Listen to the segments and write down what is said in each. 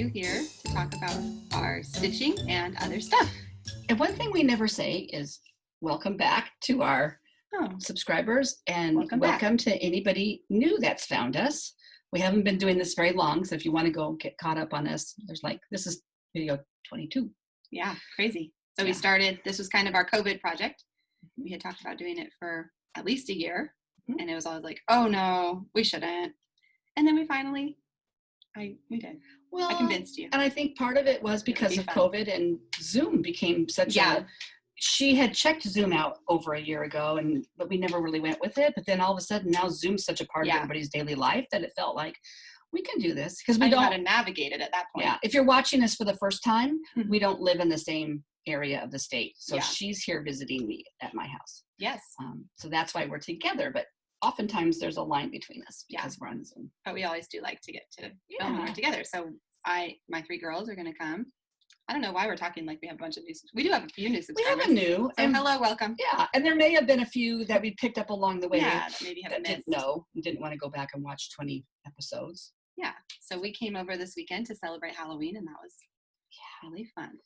you here to talk about our stitching and other stuff. And one thing we never say is welcome back to our subscribers, and welcome to anybody new that's found us. We haven't been doing this very long, so if you want to go get caught up on us, this is video 22. Yeah, crazy. So we started, this was kind of our COVID project. We had talked about doing it for at least a year, and it was always like, oh no, we shouldn't. And then we finally, we did. Well, I convinced you. And I think part of it was because of COVID, and Zoom became such a, she had checked Zoom out over a year ago, but we never really went with it. But then all of a sudden now Zoom's such a part of everybody's daily life that it felt like we can do this because we don't know how to navigate it at that point. Yeah. If you're watching us for the first time, we don't live in the same area of the state. So she's here visiting me at my house. Yes. So that's why we're together. But oftentimes there's a line between us because we're on Zoom. But we always do like to get to film when we're together. So my 3 girls are going to come. I don't know why we're talking like we have a bunch of new subscribers. We do have a few new subscribers. We have a new. So hello, welcome. Yeah, and there may have been a few that we picked up along the way that maybe haven't missed. Didn't want to go back and watch 20 episodes. Yeah, so we came over this weekend to celebrate Halloween, and that was really fun.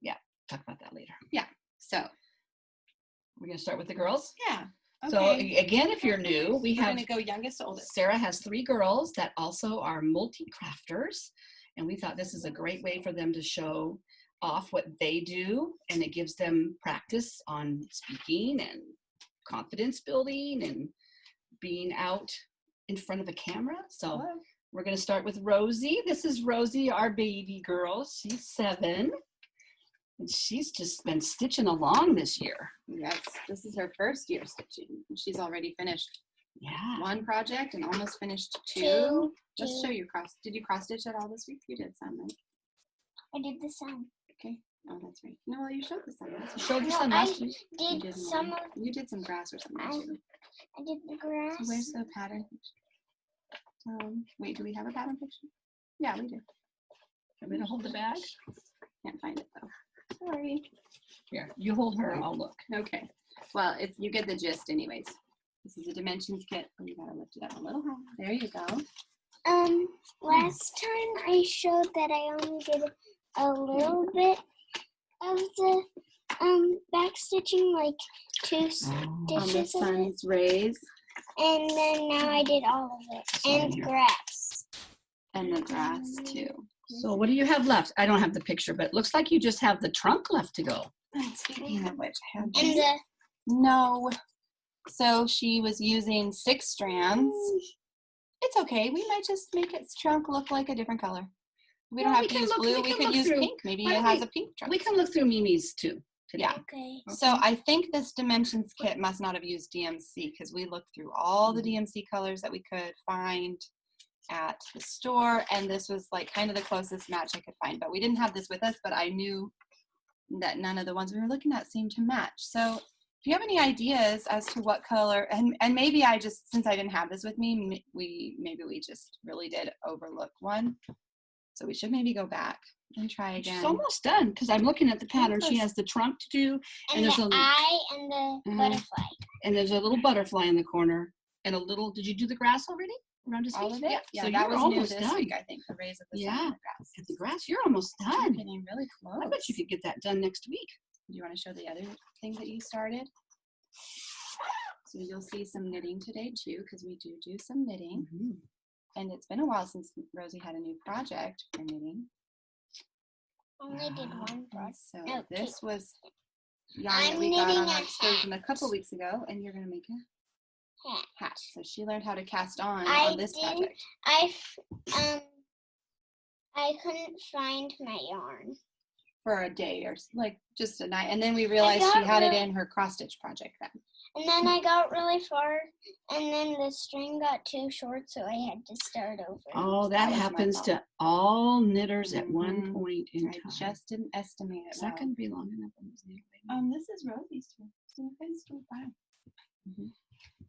Yeah, talk about that later. Yeah, so. We're going to start with the girls? Yeah. Okay. So again, if you're new, we're going to go youngest to oldest. Sarah has 3 girls that also are multi-crafters, and we thought this is a great way for them to show off what they do, and it gives them practice on speaking and confidence building and being out in front of a camera. So we're going to start with Rosie. This is Rosie, our baby girl. She's 7. And she's just been stitching along this year. Yes, this is her first year stitching. She's already finished 1 project and almost finished 2. Let's show you Did you cross stitch at all this week? You did some, right? I did the sun. Okay. Oh, that's right. No, well, you showed the sun. You showed the sun last week. You did some grass or something too. I did the grass. So where's the pattern picture? Wait, do we have a pattern picture? Yeah, we do. Want me to hold the bag? Can't find it though. Sorry. Here, you hold her and I'll look. Okay. Well, if you get the gist anyways. This is a dimensions kit. Oh, you gotta lift it up a little higher. There you go. Last time I showed that I only did a little bit of the back stitching, like 2 stitches on the of sun's rays. And then now I did all of it. And grass. And the grass too. So what do you have left? I don't have the picture, but it looks like you just have the trunk left to go. Speaking of which, I have and the no. So she was using 6 strands. It's okay. We might just make its trunk look like a different color. We don't have to use blue. We could use pink. Maybe it has a pink trunk. We can look through Mimi's too today. Yeah. Okay. So I think this dimensions kit must not have used DMC because we looked through all the DMC colors that we could find at the store, and this was like kind of the closest match I could find. But we didn't have this with us, but I knew that none of the ones we were looking at seemed to match. So if you have any ideas as to what color, and maybe I just, since I didn't have this with me, maybe we just really did overlook one. So we should maybe go back and try again. She's almost done because I'm looking at the pattern. She has the trunk to do, and there's the eye and the butterfly. And there's a little butterfly in the corner, and a little. Did you do the grass already around his feet? All of it? Yeah, so that was almost new this week, I think. The rays of the sun and the grass. The grass, you're almost done. You're getting really close. I bet you could get that done next week. Do you want to show the other thing that you started? So you'll see some knitting today too, because we do some knitting. And it's been a while since Rosie had a new project for knitting. Only did 1 project. So this was yarn that we got on our excursion a couple weeks ago, and you're going to make a hat. So she learned how to cast on this project. I couldn't find my yarn. For a day or like just a night. And then we realized she had it in her cross stitch project then. And then I got really far, and then the string got too short, so I had to start over. Oh, that happens to all knitters at one point in time. I just didn't estimate it. That couldn't be long enough. This is Rosie's too. So it's still fine.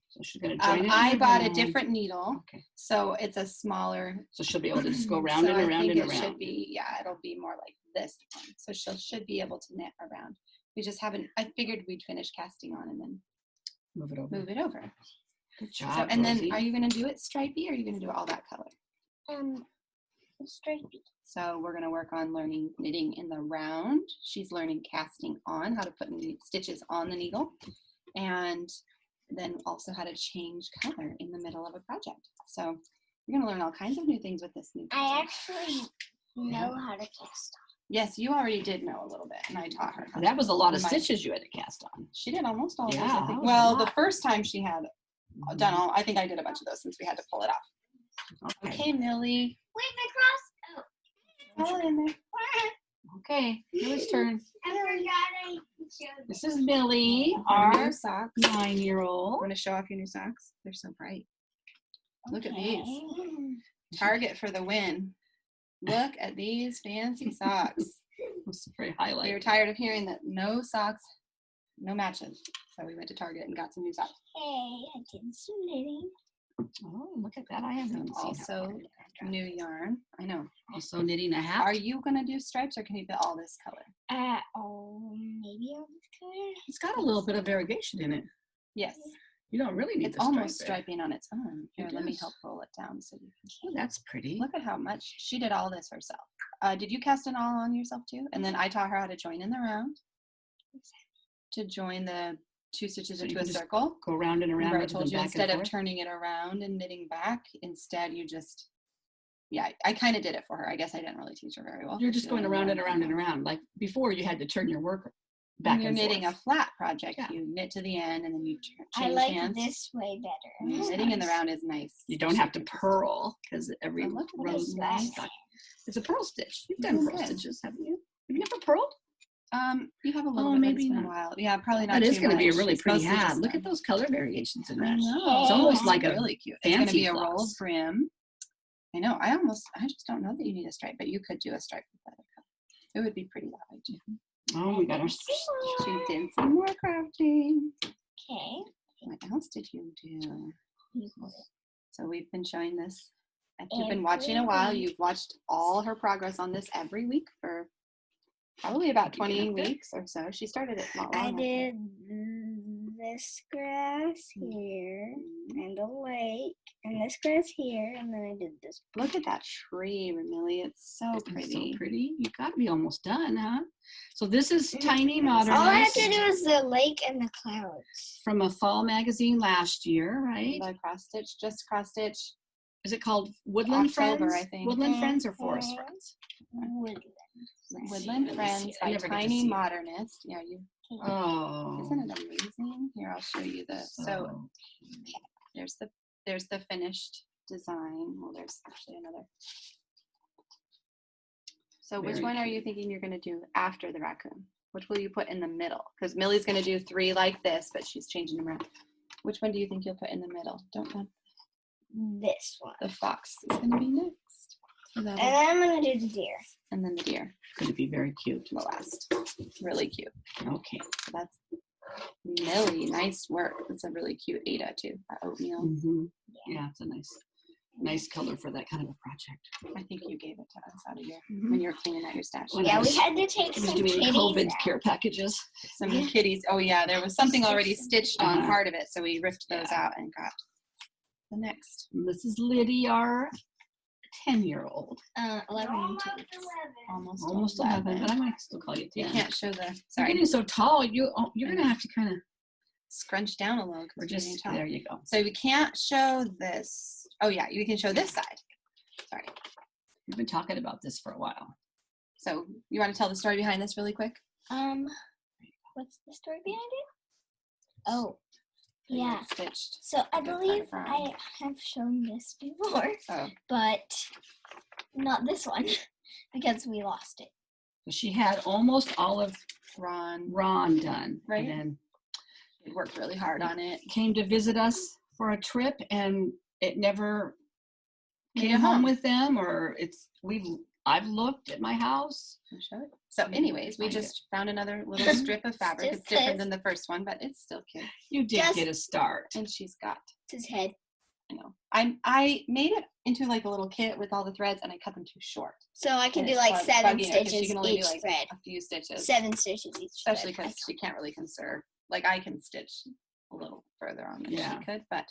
So she's gonna join it. I bought a different needle. Okay. So it's a smaller. So she'll be able to just go round and around and around. It should be, it'll be more like this one. So she should be able to knit around. We just haven't. I figured we'd finish casting on and then move it over. Good job. So, and Rosie. Then, are you going to do it stripey, or are you going to do all that color? stripey. So we're going to work on learning knitting in the round. She's learning casting on, how to put stitches on the needle, and then also how to change color in the middle of a project. So you're going to learn all kinds of new things with this new project. I actually know how to cast on. Yes, you already did know a little bit, and I taught her. That was a lot of stitches you had to cast on. She did almost all of those, Yeah, I that think. was a Well, the lot. first time she had done all, I think I did a bunch of those since we had to pull it off. Okay, Millie. Wait, my cross. Pull it in there. Okay, Millie's turn. I forgot I showed This is Millie, Our our new socks. 9-year-old. Want to show off your new socks? They're so bright. Look at these. Okay. Target for the win. Look at these fancy socks. That's a very We highlight. were tired of hearing that no socks, no matches. So we went to Target and got some new socks. Hey, I did some knitting. Oh, look at that. I haven't seen Also, new yarn. I know. Also knitting a hat. Are you going to do stripes, or can you do all this color? Maybe on this color. It's got a little bit of variegation in it. Yes. You don't really need It's the almost stripe striping on its own. Here, It let me does. help roll it down so you can there. Oh, that's pretty. look at how much she did all this herself. Did you cast it all on yourself too? And then I taught her how to join in the round. To join the 2 stitches So you into can a just circle. Go round and around. Remember I rather told than you back instead and of forth? turning it around and knitting back, instead you just, yeah, I kind of did it for her. I guess I didn't really teach her very well. You're just She going didn't around and learn around very and well. around. Like before, you had to turn your work back When you're and knitting forth. a flat project, Yeah. you knit to the end and then you I change like hands. this way better. And knitting in the round is nice. You don't have to purl because every Oh, look at row this. is stuck. It's a purl stitch. You've done Oh, purl good. stitches, haven't you? Have you ever purled? You have a little Oh, bit, but maybe it's been a not. while. Yeah, probably not That is too going to be a much. really It's pretty mostly hat. just Look at the- those color variations in I that. know. It's almost like a really cute. It's going to fancy be a rolled blouse. brim. I know. I just don't know that you need a stripe, but you could do a stripe with that. It would be pretty that way too. Oh, we got our. She did some more crafting. Okay. What else did you do? So we've been showing this. If you've been Every watching a while, week. you've watched all her progress on this every week for probably about 20 weeks or so. She started it not long I ago. did this grass here, and a lake, and this grass here, and then I did this. Look at that tree, Millie. It's so It's pretty. so pretty. You got to be almost done, huh? So this is Tiny All I have Modernist to do is the lake and the clouds. from a fall magazine last year, right? The cross stitch, just cross stitch. Is it called Woodland October, Friends? I think. Woodland Friends or Forest Mhm. Friends? Woodland Let me Friends see it. I by never get to Tiny see it. Modernist. Yeah, you. Oh. Isn't it amazing? Here, I'll show you the. So there's the finished design. Well, there's actually another. So which Very one are you thinking you're going to do after the raccoon? Which will you put in the middle? Because Millie's going to do 3 like this, but she's changing them around. Which one do you think you'll put in the middle? Don't know. This one. The fox is going to be next. So And that'll- then I'm going to do the deer. and then the deer, Going to be very cute. the last. Really cute. Okay. So that's Millie. Nice work. It's a really cute Ada too. That oatmeal. Mm-hmm. Yeah, it's a nice color for that kind of a project. I think you gave it to us out of your Mhm. when you were cleaning out your stash. When Yeah, I we was- had to take I was some doing kitties COVID out. care packages. Some Yeah. kitties. Oh yeah, there was something already stitched on Uh-huh. part of it, so we ripped those Yeah. out and got the next. And this is Liddy, our 10-year-old. 11 and 2 weeks. Almost 11, but I'm going to still call you 10. You can't show the. You're Sorry, getting so tall, you're going to have to kind of, scrunch down a little. 'cause or you're just, getting tall. there you go. So we can't show this. Oh yeah, you can show this side. Sorry. We've been talking about this for a while. So you want to tell the story behind this really quick? What's the story behind it? Oh, That you yeah. had Stitched. So I Good believe front. I have shown this before, Oh, but not this one because we lost it. So she had almost all of Ron. Ron done. Right. And then He worked really hard on it. came to visit us for a trip, and it never Made came it home home. with them, or I've looked at my house. Can I show it? So anyways, we Find it. just found another little strip of fabric. Just It's different 'cause- than the first one, but it's still cute. You did Just- get a start. And she's got, It's his head. I know. I made it into like a little kit with all the threads, and I cut them too short. So I can And do it's like bug- 7 bugging her 'cause she stitches can only do, each like, thread. A few stitches. 7 stitches each Especially thread. because she can't really conserve. Like I can stitch a little further on than Yeah. she could, but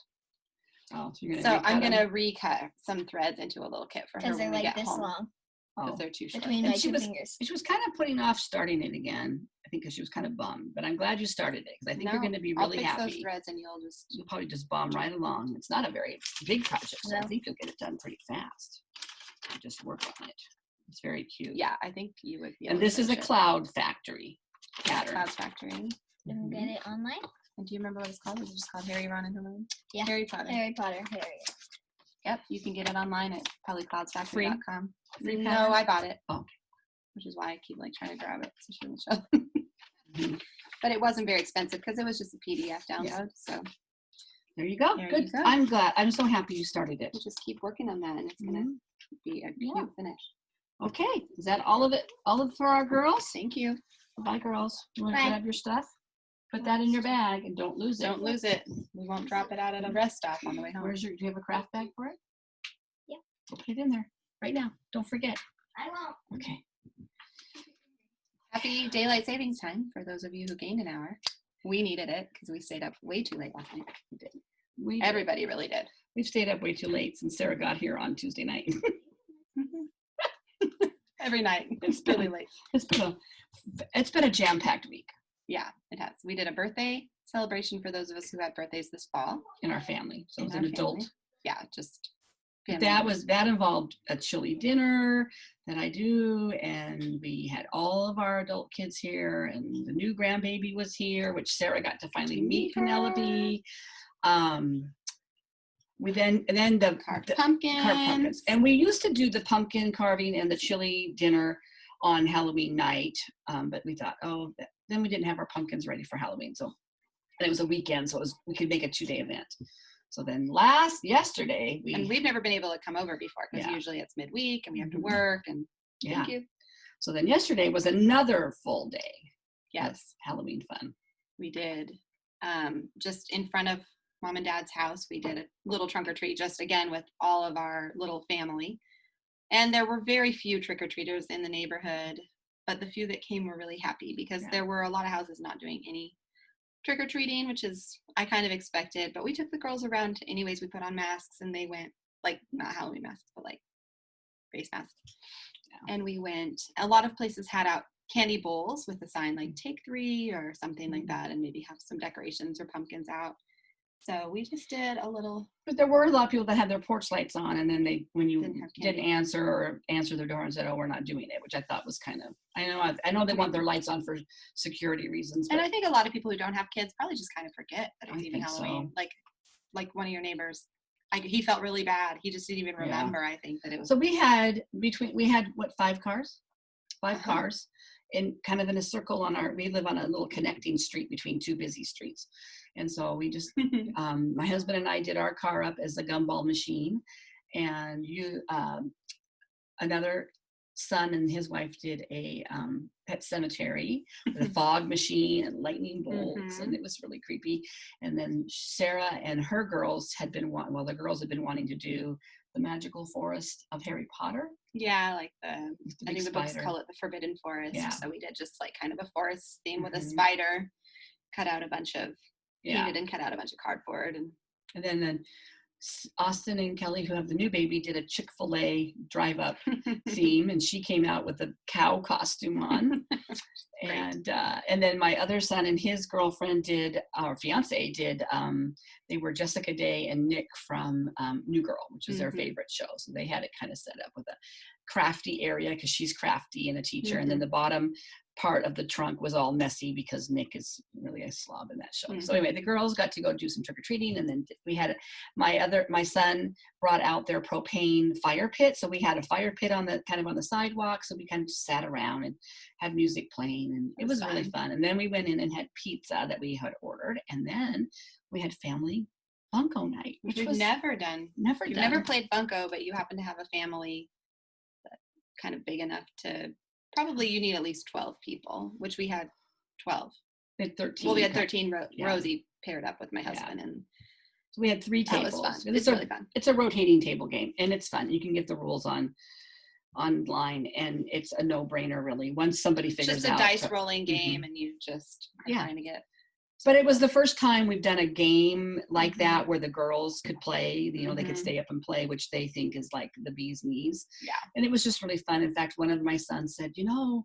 Oh, so you're So gonna I'm recut gonna 'em? recut some threads into a little kit for her Because when they're we like get this home. long Because Oh. they're too short. between And my she 2 was- fingers. She was kind of putting off starting it again. I think because she was kind of bummed. But I'm glad you started it because I think you're going to be really I'll fix those happy. threads and you'll just. You'll probably just bomb right along. It's not a very big project, so I No. think you'll get it done pretty fast. You just work on it. It's very cute. Yeah, I think you would be able And to this is a finish it. cloud factory Yeah, pattern. Cloud Factory. You can get it online. And do you remember what it's called? Is it just called Harry, Ron, and Hermione? Yeah. Harry Potter. Harry Potter. Harry. Yep, you can get it online at probablycloudsfactory.com. Free No, pattern? I bought it. Oh, okay. Which is why I keep like trying to grab it so she doesn't show. Mhm. But it wasn't very expensive because it was just a PDF download. So There you go. There Good. you go. I'm glad. I'm so happy you started it. we'll just keep working on that and it's gonna Mhm. be a cute Yeah. finish. Okay. Is that all of it? All of it for our girls? Thank you. Bye, girls. You want to Bye. grab your stuff? Put that in your bag and don't lose it. Don't lose it. We won't drop it out at a rest stop on the way home. Do you have a craft bag for it? Yeah. Go put it in there right now. Don't forget. I won't. Okay. Happy daylight savings time for those of you who gained an hour. We needed it because we stayed up way too late last night. We did. Everybody really did. We've stayed up way too late since Sarah got here on Tuesday night. Every night. It's It's really been- late. It's been a jam-packed week Yeah, it has. We did a birthday celebration for those of us who had birthdays this fall. in our family. So it In was our an adult. family. Yeah, just But family. that involved a chili dinner that I do, and we had all of our adult kids here, and the new grandbaby was here, which Sarah got to finally meet Penelope. We then the carved the- pumpkins. carved pumpkins, and we used to do the pumpkin carving and the chili dinner on Halloween night, but we thought, then we didn't have our pumpkins ready for Halloween, so and it was a weekend, so we could make a 2-day event. So then yesterday and we've never been able to come over before because Yeah. usually it's midweek and we have to Mhm. work and yeah. thank you. So then yesterday was another full day Yes, of Halloween fun. we did. Just in front of mom and dad's house, we did a little trunk or treat just again with all of our little family. And there were very few trick-or-treaters in the neighborhood, but the few that came were really happy because Yeah. there were a lot of houses not doing any trick-or-treating, which is I kind of expected, but we took the girls around anyways. We put on masks and they went, like, not Halloween masks, but like face masks. Yeah. And we went, a lot of places had out candy bowls with a sign like take 3 or something like that, and maybe have some decorations or pumpkins out. So we just did a little. But there were a lot of people that had their porch lights on, and then when you Didn't have didn't answer their door and said, "Oh, we're not doing it," which I thought was kind of. I know they want their lights on for security reasons. And but I think a lot of people who don't have kids probably just kind of forget that I it's even think so. Halloween. Like one of your neighbors, he felt really bad. He just didn't even Yeah. remember. I think that it was. So we had what 5 cars, 5 Uh-huh. cars, in kind of in a circle we live on a little connecting street between 2 busy streets, and so we just my husband and I did our car up as a gumball machine, and another son and his wife did a pet cemetery with a fog machine and lightning bolts, and it was really creepy. And then Sarah and her girls the girls had been wanting to do the magical forest of Harry Potter. Yeah, like The I big think the books spider. call it the Forbidden Forest. Yeah. So we did just like kind of a forest theme with a Mhm. spider, cut out a bunch of Yeah. painted and cut out a bunch of cardboard and And then Austin and Kelly, who have the new baby, did a Chick-fil-A drive-up theme, and she came out with a cow costume on. And then my other son and his girlfriend our fiance did, they were Jessica Day and Nick from New Girl, which is their favorite show. So they had it kind of set up with a crafty area because she's crafty and a teacher. And then the bottom part of the trunk was all messy because Nick is really a slob in that show. So anyway, the girls got to go do some trick-or-treating, and then we had my son brought out their propane fire pit. So we had a fire pit on the sidewalk. So we kind of just sat around and had music playing, and it was really fun. And then we went in and had pizza that we had ordered, and then we had family bunko night, which we've was never done. never You've done. never played bunko, but you happen to have a family that's kind of big enough to. Probably you need at least 12 people, which we had 12. We had 13. Well, we had 13. Yeah. Rosie paired up with my husband, and So we had 3 tables. that was fun. It's really fun. It's a rotating table game, and it's fun. You can get the rules online, and it's a no-brainer, really. Once somebody figures just a out. dice rolling game, and you just are Yeah. trying to get But it was the first time we've done a game like that where the girls could play, you know, they could stay up and play, which they think is like the bee's knees. Yeah. And it was just really fun. In fact, one of my sons said, you know,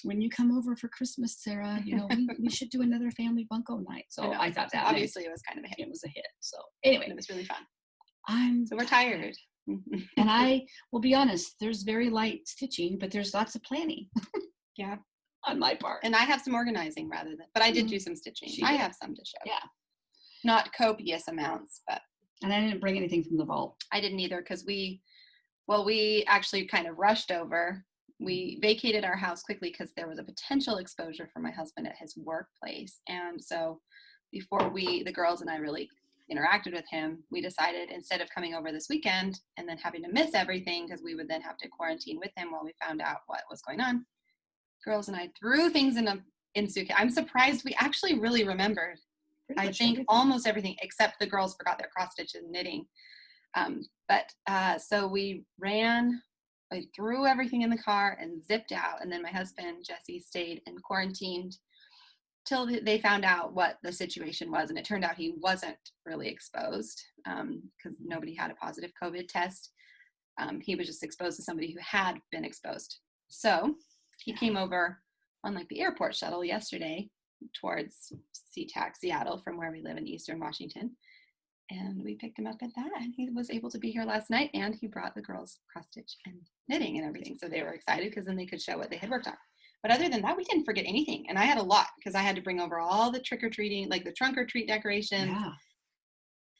when you come over for Christmas, Sarah, you know, we should do another family bunko night. So I thought that obviously it was kind of a hit. It was a hit. So anyway, it was really fun. So we're tired. And I will be honest, there's very light stitching, but there's lots of planning. Yeah. On my part. And I have some organizing but I did do some stitching. I have some to show. Yeah. Not copious amounts, but. And I didn't bring anything from the vault. I didn't either because we actually kind of rushed over. We vacated our house quickly because there was a potential exposure for my husband at his workplace. And so before the girls and I really interacted with him, we decided instead of coming over this weekend and then having to miss everything because we would then have to quarantine with him while we found out what was going on, girls and I threw things in suitcase. I'm surprised we actually really remembered. I think almost everything except the girls forgot their cross stitch and knitting. So we ran. I threw everything in the car and zipped out. And then my husband, Jesse, stayed and quarantined till they found out what the situation was. And it turned out he wasn't really exposed because nobody had a positive COVID test. He was just exposed to somebody who had been exposed. So he came over on like the airport shuttle yesterday towards SeaTac, Seattle, from where we live in Eastern Washington. And we picked him up at that. And he was able to be here last night. And he brought the girls cross stitch and knitting and everything. So they were excited because then they could show what they had worked on. But other than that, we didn't forget anything. And I had a lot because I had to bring over all the trick-or-treating, like the trunk or treat decorations,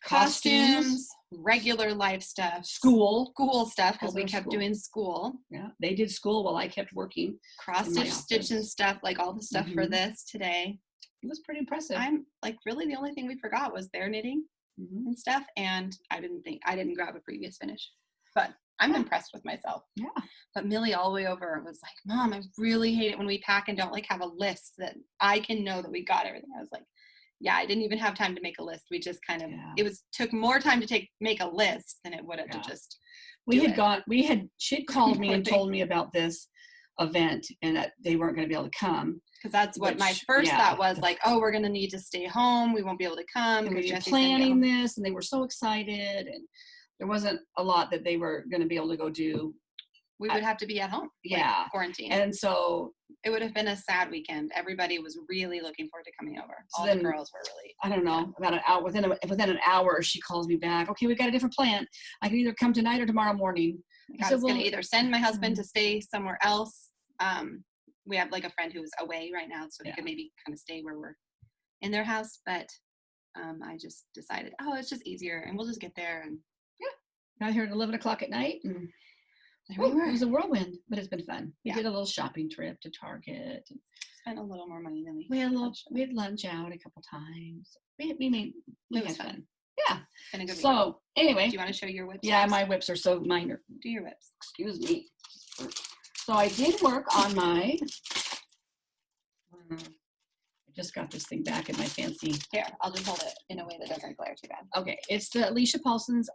costumes, regular life stuff, school stuff because we kept doing school. Yeah, they did school while I kept working. Cross stitch and stuff, like all the stuff for this today. It was pretty impressive. I'm like, really the only thing we forgot was their knitting and stuff. And I didn't grab a previous finish, but I'm impressed with myself. Yeah. But Millie all the way over was like, Mom, I really hate it when we pack and don't like have a list that I can know that we got everything. I was like, yeah, I didn't even have time to make a list. We just kind of, took more time to make a list than it would have to just. She'd called me and told me about this event and that they weren't going to be able to come. Because that's what my first thought was, like, oh, we're going to need to stay home. We won't be able to come. And we were planning this and they were so excited and there wasn't a lot that they were going to be able to go do. We would have to be at home. Yeah. Quarantine. And so it would have been a sad weekend. Everybody was really looking forward to coming over. All the girls were really. I don't know. About an hour, within an hour, she calls me back. Okay, we've got a different plan. I can either come tonight or tomorrow morning. I was going to either send my husband to stay somewhere else. We have like a friend who's away right now, so he could maybe kind of stay where we're in their house. But I just decided, it's just easier, and we'll just get there. And got here at 11 o'clock at night, and it was a whirlwind, but it's been fun. We did a little shopping trip to Target. And spent a little more money than we had lunch out a couple times. It was fun. Yeah. It's been a good weekend. Anyway. Do you want to show your whips? Yeah, my whips are so minor. Do your whips. Excuse me. So I did work on my, I just got this thing back in my fancy. Here, I'll just hold it in a way that doesn't glare too bad. Okay, it's the Alicia Paulson's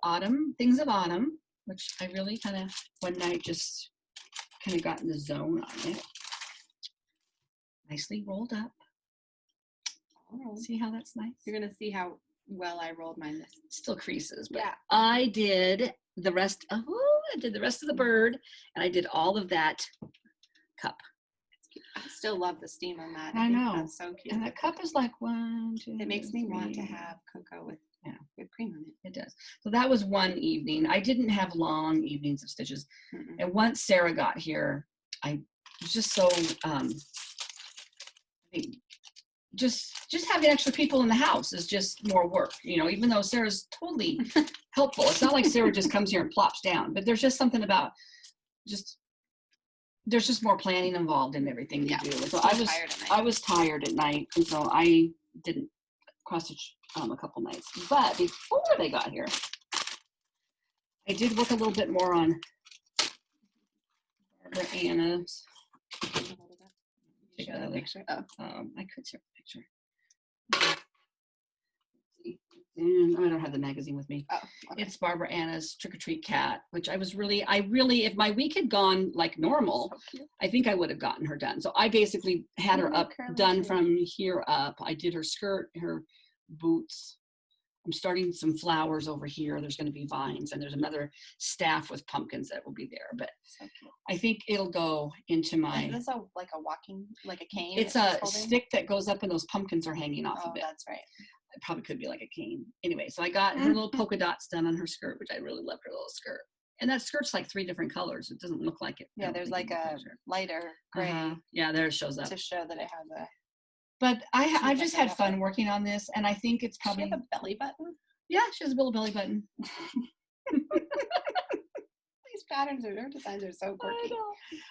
Things of Autumn, which I really kind of, one night just kind of got in the zone on it. Nicely rolled up. Oh. See how that's nice? You're going to see how well I rolled mine. Still creases, but I did the rest of the bird, and I did all of that cup. I still love the steam on that. I know. That's so cute. And that cup is like 1, 2. It makes me want to have cocoa with whipped cream on it. It does. So that was one evening. I didn't have long evenings of stitches. And once Sarah got here, I was just so just having extra people in the house is just more work, even though Sarah's totally helpful. It's not like Sarah just comes here and plops down, but there's just something about there's just more planning involved in everything you do. So I was tired at night, and so I didn't cross stitch a couple nights. But before they got here, I did work a little bit more on Barbara Anna's. Show the picture. Oh. I could share the picture. and I don't have the magazine with me. Oh, okay. It's Barbara Anna's Trick or Treat Cat, which I really, if my week had gone like normal, I think I would have gotten her done. So I basically had her up, done from here up. I did her skirt, her boots. I'm starting some flowers over here. There's going to be vines, and there's another staff with pumpkins that will be there. But So cute. I think it'll go into my. Is this like a walking, like a cane? It's a stick that goes up, and those pumpkins are hanging off of it. That's right. It probably could be like a cane. Anyway, so I got her little polka dots done on her skirt, which I really loved her little skirt. And that skirt's like 3 different colors. It doesn't look like it. Yeah, there's like a lighter gray Yeah, there it shows up. to show that it has a. But I just had fun working on this, and I think it's probably. Does she have a belly button? Yeah, she has a little belly button. These patterns or her designs are so quirky.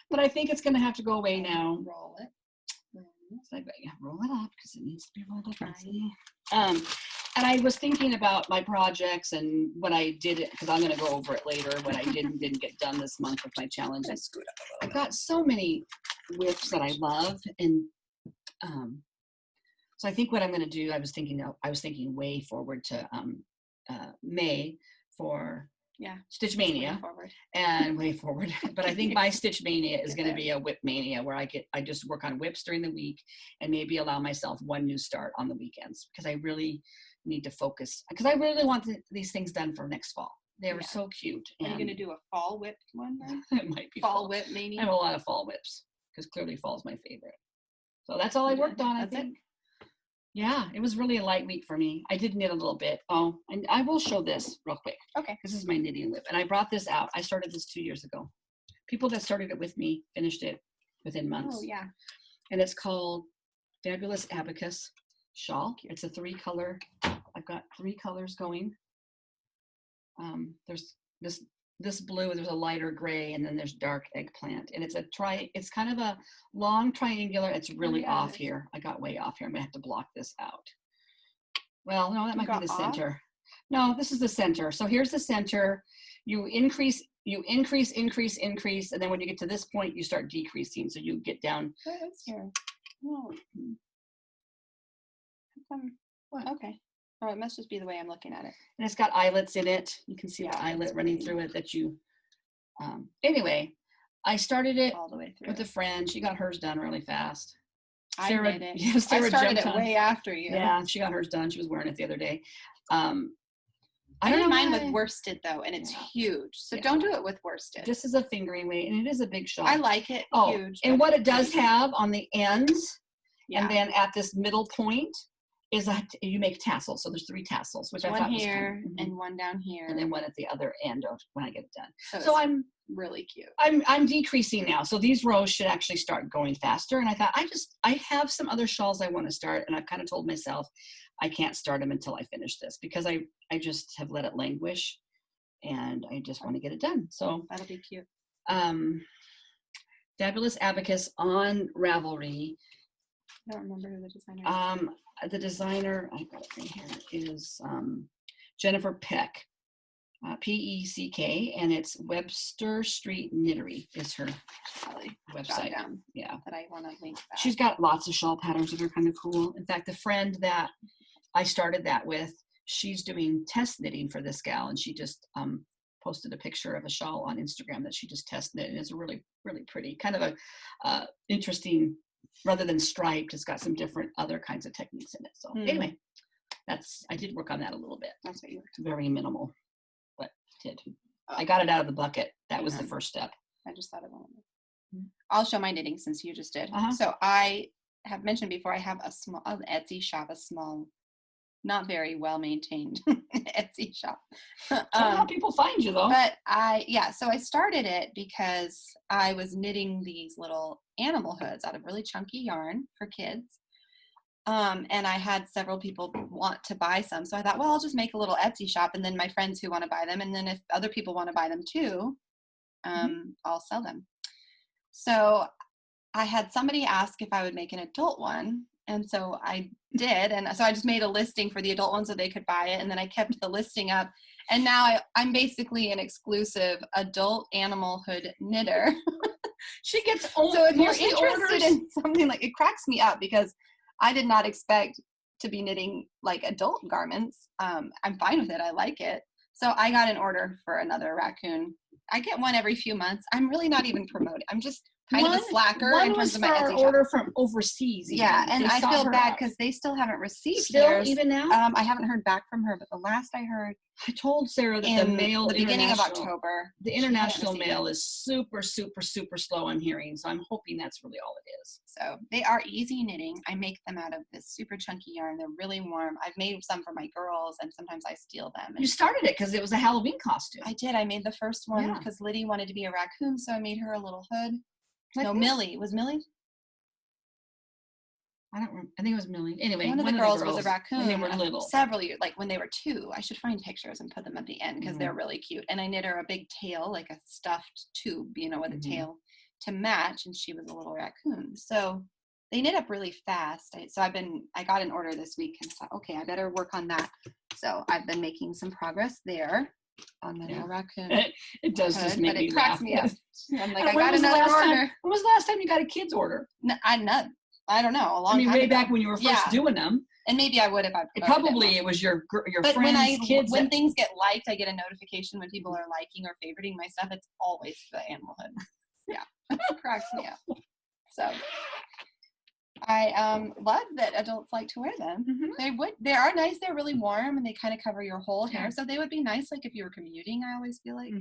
But I think it's going to have to go away now. Roll it. So I bet you roll it up because it needs to be rolled up. And I was thinking about my projects and what I did, because I'm going to go over it later, what I did and didn't get done this month with my challenge. I screwed up a I've little. got so many whips that I love, and so I think what I'm going to do, I was thinking way forward to May for Stitch Mania, and way forward. But I think my Stitch Mania is going to be a whip mania, where I just work on whips during the week and maybe allow myself one new start on the weekends, because I really need to focus, because I really want these things done for next fall. They were so cute. Are you going to do a fall whip one then? It might be fall whip mania. I have a lot of fall whips, because clearly fall's my favorite. So that's all I worked on. I think. Yeah, it was really a light week for me. I did knit a little bit. Oh, and I will show this real quick. Okay. This is my knitting whip, and I brought this out. I started this 2 years ago. People that started it with me finished it within months. Oh, yeah. And it's called Fabulous Abacus Shawl. It's a 3-color. I've got 3 colors going. There's this blue, there's a lighter gray, and then there's dark eggplant. And it's kind of a long triangular. It's really off here. I got way off here. I'm gonna have to block this out. Well, no, that might be the center. No, this is the center. So here's the center. You increase, and then when you get to this point, you start decreasing. So you get down. Where is here? Oh. What? Okay. Oh, it must just be the way I'm looking at it. And it's got eyelets in it. You can see the eyelet running through it that you, anyway, I started it all the way through with a friend. She got hers done really fast. Sarah did it. Yeah, Sarah I started it way after you. Yeah, she got hers done. She was wearing it the other day. I did mine with worsted though, and it's huge. So don't do it with worsted. This is a fingering weight, and it is a big shawl. I like it. Oh, huge. And what it does have on the ends, and then at this middle point, is that you make tassels. So there's 3 tassels, which I thought was here and one down here, and then one at the other end of when I get it done. So I'm really cute. I'm decreasing now, so these rows should actually start going faster. And I thought I have some other shawls I want to start, and I've kind of told myself I can't start them until I finish this, because I just have let it languish, and I just want to get it done. So that'll be cute. Fabulous Abacus on Ravelry. I don't remember who the designer is. The designer, I got it right here, is Jennifer Peck, P-E-C-K, and it's Webster Street Knittery is her website. Yeah. That I want to link that. She's got lots of shawl patterns that are kind of cool. In fact, the friend that I started that with, she's doing test knitting for this gal, and she just posted a picture of a shawl on Instagram that she just test knit, and it's really, really pretty. Kind of a interesting. Rather than striped, it's got some different other kinds of techniques in it. So anyway, I did work on that a little bit. That's what you worked on. Very minimal, but did. I got it out of the bucket. That was the first step. I just thought of it. I'll show my knitting since you just did. So I have mentioned before, I have a small Etsy shop, a small, not very well maintained Etsy shop. How people find you though. But so I started it because I was knitting these little animal hoods out of really chunky yarn for kids. And I had several people want to buy some. So I thought, well, I'll just make a little Etsy shop, and then my friends who want to buy them. And then if other people want to buy them too, I'll sell them. So I had somebody ask if I would make an adult one. And so I did. And so I just made a listing for the adult one so they could buy it. And then I kept the listing up. And now I'm basically an exclusive adult animal hood knitter. She gets so if you're interested in something, like, it cracks me up because I did not expect to be knitting like adult garments, I'm fine with it. I like it. So I got an order for another raccoon. I get one every few months. I'm really not even promoting. I'm just kind of a slacker in terms of my Etsy shop. Order from overseas. Even. Yeah, and They I sought feel her bad out. because they still haven't received Still, theirs. even now? I haven't heard back from her, but the last I heard, I told Sarah that in the mail, the beginning of international- October, the she hadn't international received mail it. is super, super, super slow, I'm hearing. So I'm hoping that's really all it is. So they are easy knitting. I make them out of this super chunky yarn. They're really warm. I've made some for my girls, and sometimes I steal them. You started it because it was a Halloween costume. I did. I made the first one Yeah. because Liddy wanted to be a raccoon, so I made her a little hood. Like no, this? Millie. Was Millie? I don't remember. I think it was Millie. Anyway, One of the girls was a raccoon. when they were little. Several years, like when they were 2. I should find pictures and put them at the end because they're really cute. And I knit her a big tail, like a stuffed tube, with a tail to match, and she was a little raccoon. So they knit up really fast. I got an order this week and thought, okay, I better work on that. So I've been making some progress there on my little raccoon. It does hood, just make but me it cracks laugh. me up. I'm like, I When got was the another last order. time- When was the last time you got a kid's order? No, I don't know. A long time way ago. back when you were first doing them. And maybe I would if I It was your But friends' kids. when things get liked, I get a notification when people are liking or favoriting my stuff. It's always the animal hood. Yeah, it cracks me up. So I love that adults like to wear them. They are nice. They're really warm and they kind of cover your whole hair. So they would be nice, like if you were commuting. I always feel like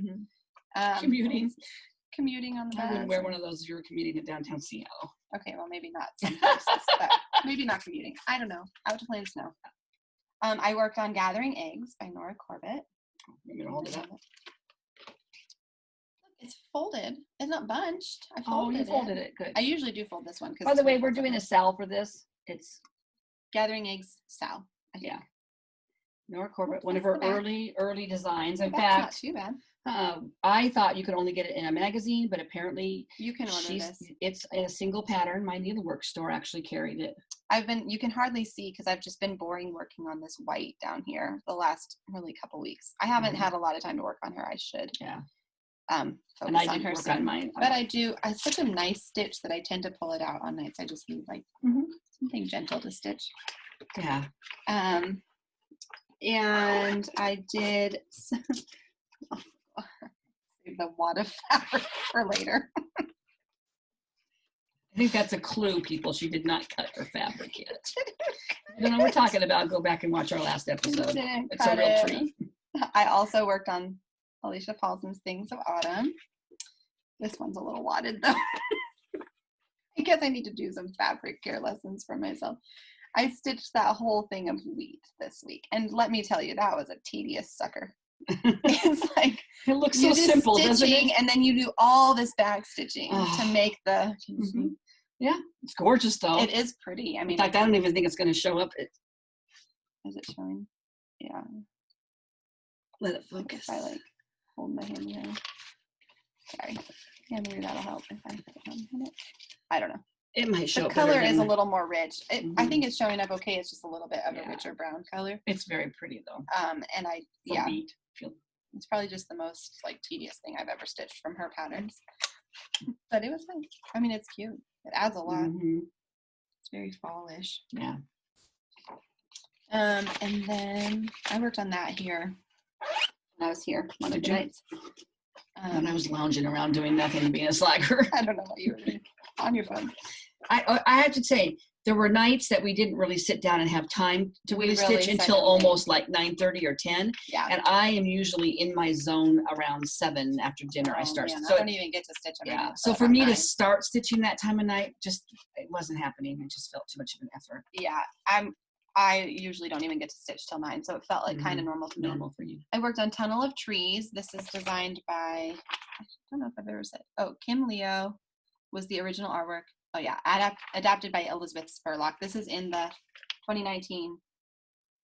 commuting on the bus. I wouldn't wear one of those if you were commuting to downtown Seattle. Okay, well maybe not some places, but maybe not commuting. I don't know. Out to play in snow. I worked on Gathering Eggs by Nora Corbett. Maybe I'll hold it up. It's folded. It's not bunched. I you folded it. Good. I usually do fold this one. By the way, we're doing a SAL for this. It's Gathering Eggs SAL. Yeah. Nora Corbett, one of her early designs. In That's fact, not too bad. I thought you could only get it in a magazine, but apparently you can order this. It's in a single pattern. My needlework store actually carried it. You can hardly see because I've just been boring working on this white down here the last really couple weeks. I haven't had a lot of time to work on her. I should. Yeah. Focus and I on didn't her work soon. on mine. But I do. It's such a nice stitch that I tend to pull it out on nights. I just need like something gentle to stitch. Yeah. And I did save the wad of fabric for later. I think that's a clue, people. She did not cut her fabric yet. You don't know what we're talking about, go back and watch our last episode. It's a real treat. I also worked on Alicia Paulson's Things of Autumn. This one's a little wadded though. I guess I need to do some fabric care lessons for myself. I stitched that whole thing of wheat this week. And let me tell you, that was a tedious sucker. It's like it looks so simple, doesn't it? And then you do all this back stitching to make the yeah, it's gorgeous though. It is pretty. I mean, in fact, I don't even think it's going to show up. Is it showing? Yeah. Let it focus. If I like hold my hand here. Sorry. Yeah, maybe that'll help if I put it on it. I don't know. It might show the up color is a little more rich. I think it's showing up okay. It's just a little bit of a richer brown color. It's very pretty though. And it's probably just the most like tedious thing I've ever stitched from her patterns. But it was fun. I mean, it's cute. It adds a lot. It's very fallish. Yeah. And then I worked on that here when I was here one of the nights. And I was lounging around doing nothing and being a slacker. I don't know what you were doing on your phone. I have to say, there were nights that we didn't really sit down and have time to really stitch until secondly. almost like 9:30 or 10. Yeah. And I am usually in my zone around 7 after dinner. I start. Man, So I don't even get to stitch. Yeah. So for me to start stitching that time of night, it wasn't happening. It just felt too much of an effort. Yeah. I usually don't even get to stitch till 9, so it felt like kind of normal to me. Normal for you. I worked on Tunnel of Trees. This is designed by, I don't know if I've ever said, Kim Leo was the original artwork. Oh yeah, adapted by Elizabeth Spurlock. This is in the 2019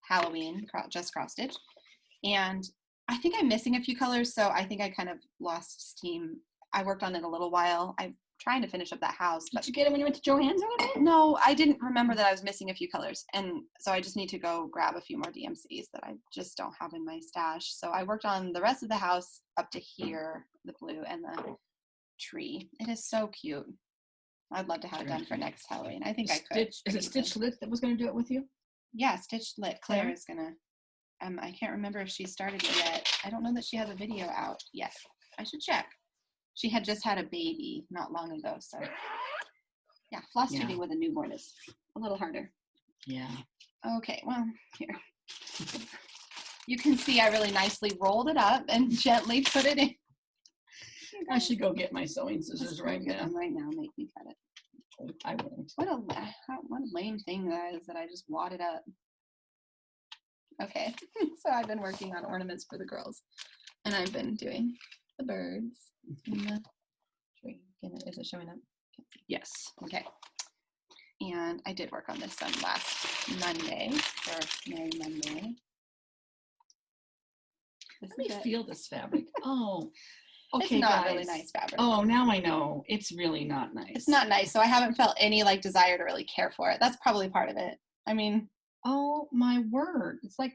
Halloween just cross stitch. And I think I'm missing a few colors, so I think I kind of lost steam. I worked on it a little while. I'm trying to finish up that house. Did you get it when you went to Joann's? No, I didn't remember that I was missing a few colors. And so I just need to go grab a few more DMCs that I just don't have in my stash. So I worked on the rest of the house up to here, the blue and the tree. It is so cute. I'd love to have it done for next Halloween. I think I could. Is it StitchedLit that was going to do it with you? Yeah, StitchedLit. Claire Claire? is gonna. I can't remember if she started it yet. I don't know that she has a video out yet. I should check. She had just had a baby not long ago, so yeah, floss tubing with a newborn is a little harder. Yeah. Okay, well, here. You can see I really nicely rolled it up and gently put it in. I should go get my sewing scissors Just right get now. them right now. Make me cut it. I won't. What a lame thing that is that I just wadded up. Okay, so I've been working on ornaments for the girls, and I've been doing the birds and the tree. Is it showing up? Yes. Okay. And I did work on this some last Monday, or Merry Monday. Let me feel this fabric. Oh, okay, it's not guys. really nice fabric. Oh, now I know. It's really not nice. It's not nice, so I haven't felt any like desire to really care for it. That's probably part of it. I mean, oh my word. It's like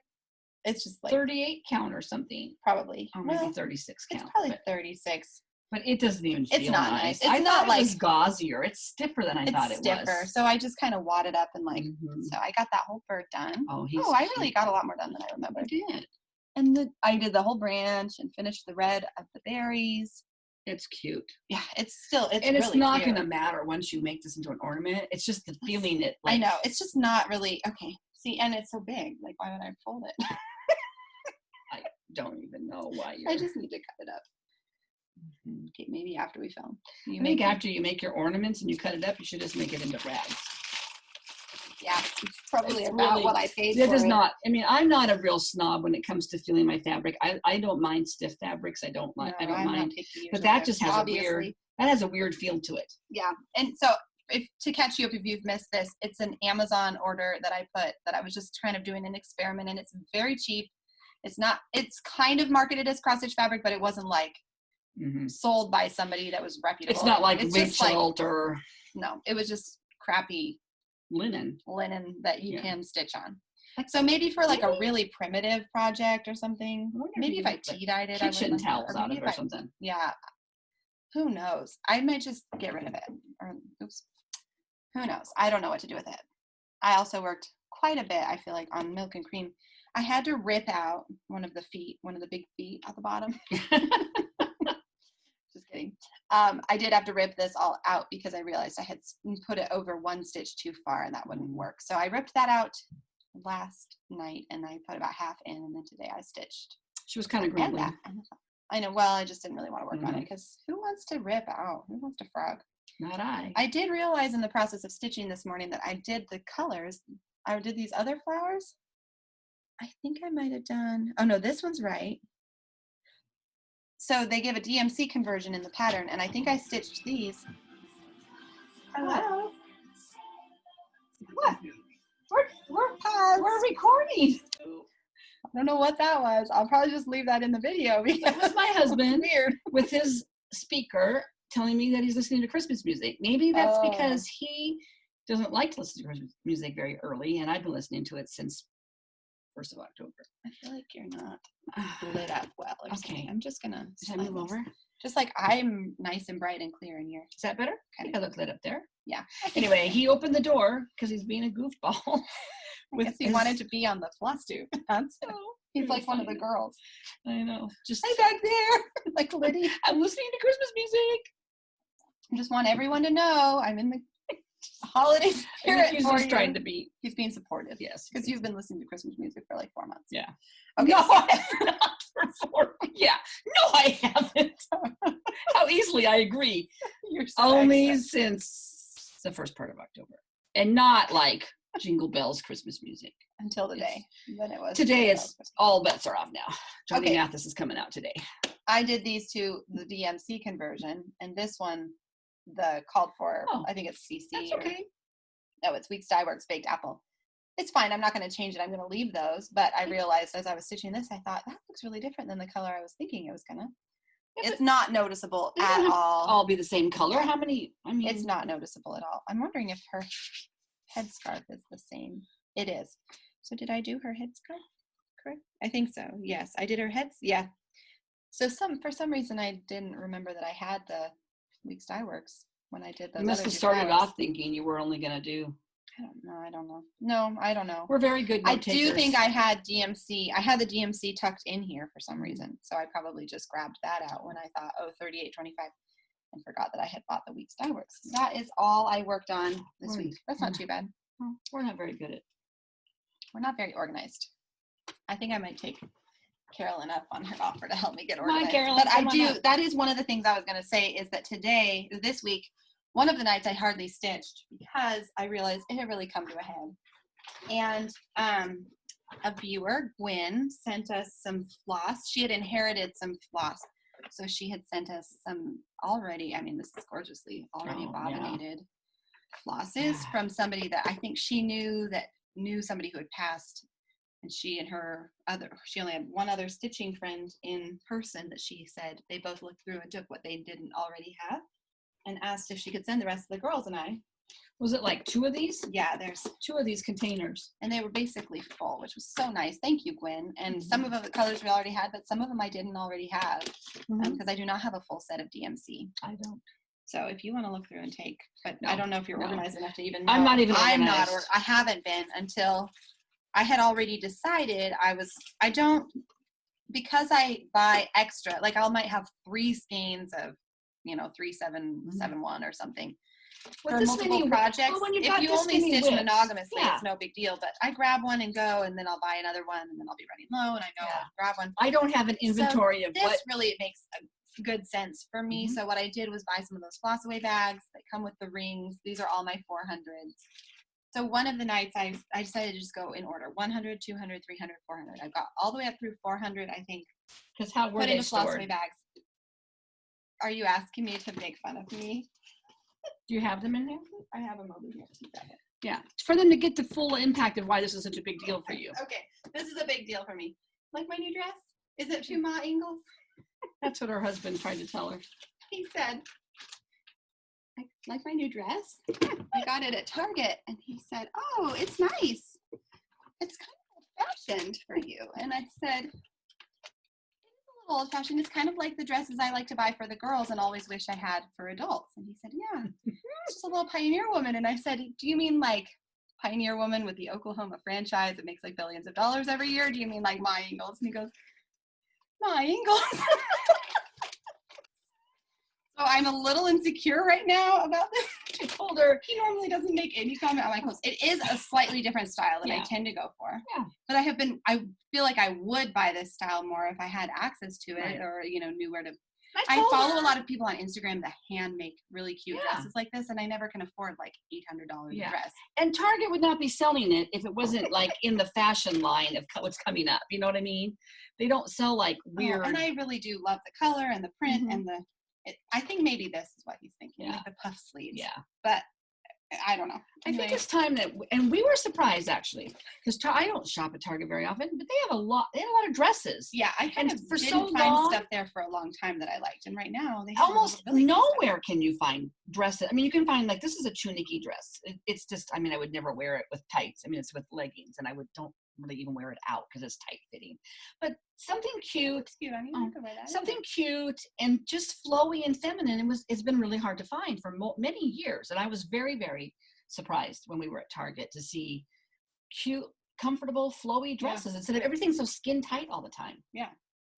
it's just like 38 count or something. probably. Or maybe Well, 36 count. it's probably 36. But it doesn't even feel It's not nice. nice. It's I not thought like it was gauzier. It's stiffer than I thought it stiffer. was. So I just kind of wadded up and like, Mhm. so I got that whole bird done. Oh, he's I cute. really got a lot more done than I remember. You did. And I did the whole branch and finished the red of the berries. It's cute. Yeah, it's and really it's not cute. going to matter once you make this into an ornament. It's just the feeling it. Like, I know. It's just not really, okay. See, and it's so big. Like, why would I fold it? I don't even know why you're. I just need to cut it up. Okay, maybe after we film. I think after you make your ornaments and you cut it up, you should just make it into rags. Yeah, it's probably It's about really- what I paid for It is it. not. I mean, I'm not a real snob when it comes to feeling my fabric. I don't mind stiff fabrics. I don't mind. No, I don't I'm not mind. picky But usually, that just has obviously. a weird feel to it. Yeah, and so to catch you up if you've missed this, it's an Amazon order that I put that I was just kind of doing an experiment, and it's very cheap. It's kind of marketed as cross stitch fabric, but it wasn't like sold by somebody that was reputable. It's not like it's just like, or no, it was just crappy linen that you can stitch on. So maybe for like a really primitive project or something, maybe if I tea-dyed it, kitchen I would towels out of it or something. Yeah, who knows? I might just get rid of it. Or oops, who knows? I don't know what to do with it. I also worked quite a bit, I feel like, on Milk and Cream. I had to rip out one of the big feet at the bottom. Just kidding. I did have to rip this all out because I realized I had put it over one stitch too far and that wouldn't work. So I ripped that out last night and I put about half in, and then today I stitched. She was kind of grumbly. I know. Well, I just didn't really want to work on it because who wants to rip out? Who wants to frog? Not I. I did realize in the process of stitching this morning that I did the colors. I did these other flowers. I think I might have done, oh no, this one's right. So they give a DMC conversion in the pattern, and I think I stitched these. Hello. What? We're paused. We're recording. I don't know what that was. I'll probably just leave that in the video because That was my husband weird with his speaker telling me that he's listening to Christmas music. Maybe that's because he doesn't like to listen to Christmas music very early, and I've been listening to it since 1st of October. I feel like you're not lit up well or something. I'm just gonna Should I move over? Just like I'm nice and bright and clear in here. Is that better? I think I look lit up there. Yeah. Anyway, he opened the door because he's being a goofball. I guess he wanted to be on the Flosstube. He's like one of the girls. I know. Just hey back there, like Liddy. I'm listening to Christmas music. I just want everyone to know I'm in the holiday spirit. He's just trying to be. He's being supportive. Yes, because you've been listening to Christmas music for like 4 months. Yeah. Okay. No, I have not for 4. Yeah. No, I haven't. How easily I agree. You're so only extra. Since the first part of October, and not like Jingle Bells Christmas music until today. Then it was today. It's all bets are off now. Johnny Okay. Mathis is coming out today. I did these two, the DMC conversion, and this one, the called for. I think it's CC. That's okay. No, it's Weeks Dye Works Baked Apple. It's fine. I'm not going to change it. I'm going to leave those. But I realized as I was stitching this, I thought that looks really different than the color I was thinking it was gonna. Yeah, it's not noticeable at all. All be the same color. How many? I mean, it's not noticeable at all. I'm wondering if her headscarf is the same. It is. So did I do her headscarf correct? I think so. Yes, I did her heads. Yeah. So for some reason I didn't remember that I had the Weeks Dye Works when I did those. You must have started off thinking you were only going to do. I don't know. No, I don't know. We're very good I note do takers. think I had DMC. I had the DMC tucked in here for some reason. So I probably just grabbed that out when I thought, oh, 38.25, and forgot that I had bought the week's dye works. That is all I worked on this week. That's not too bad. We're not very good at. We're not very organized. I think I might take Carolyn up on her offer to help me get organized. Carolyn, but I do. That is one of the things I was going to say is that this week, one of the nights I hardly stitched because I realized it had really come to a head. And a viewer, Gwen, sent us some floss. She had inherited some floss. So she had sent us some already, I mean, this is gorgeously already bobbinated flosses from somebody that I think she knew somebody who had passed. And she only had one other stitching friend in person that she said they both looked through and took what they didn't already have and asked if she could send the rest of the girls and I. Was it like 2 of these? Yeah, there's 2 of these containers. And they were basically full, which was so nice. Thank you, Gwen. And some of the colors we already had, but some of them I didn't already have because I do not have a full set of DMC. I don't. So if you want to look through and take, but I don't know if you're organized enough to even know. I'm not even organized. I'm not, I haven't been until I had already decided because I buy extra, like I might have 3 skeins of, 3771 or something. For multiple projects, if you only stitch monogamously, it's no big deal. But I grab one and go, and then I'll buy another one, and then I'll be running low, and I know I'll grab one. I don't have an inventory of what. This really makes a good sense for me. So what I did was buy some of those floss away bags that come with the rings. These are all my 400s. So one of the nights I decided to just go in order: 100, 200, 300, 400. I got all the way up through 400, I think. Because how were put they into floss stored? away bags. Are you asking me to make fun of me? Do you have them in there? I have them over here. Yeah, for them to get the full impact of why this is such a big deal for you. Okay, this is a big deal for me. Like my new dress? Is it too Ma Ingalls? That's what her husband tried to tell her. He said, I like my new dress. I got it at Target. And he said, oh, it's nice. It's kind of old-fashioned for you. And I said, old-fashioned. It's kind of like the dresses I like to buy for the girls and always wish I had for adults. And he said, yeah, it's just a little Pioneer Woman. And I said, do you mean like Pioneer Woman with the Oklahoma franchise that makes like billions of dollars every year? Do you mean like Ma Ingalls? And he goes, Ma Ingalls. So I'm a little insecure right now about this. I told her he normally doesn't make any comment on my clothes. It is a slightly different style than I tend to go for. Yeah. But I feel like I would buy this style more if I had access to it or, knew where to. I follow a lot of people on Instagram that hand make really cute dresses like this, and I never can afford like $800 a dress. And Target would not be selling it if it wasn't like in the fashion line of what's coming up. You know what I mean? They don't sell like weird. And I really do love the color and the print and I think maybe this is what he's thinking, like the puff sleeves. Yeah. But I don't know. Anyway. I think it's time and we were surprised actually, because I don't shop at Target very often, but they have a lot of dresses. Yeah, I kind of didn't find stuff there for a long time that I liked. And right now, they have almost nowhere can you find dresses. I mean, you can find like, this is a tunicky dress. It's just, I mean, I would never wear it with tights. I mean, it's with leggings and don't really even wear it out because it's tight fitting, but something cute. It's cute. I mean, you can wear that. Something cute and just flowy and feminine. It's been really hard to find for many years, and I was very, very surprised when we were at Target to see cute, comfortable, flowy dresses instead of everything so skin tight all the time. Yeah.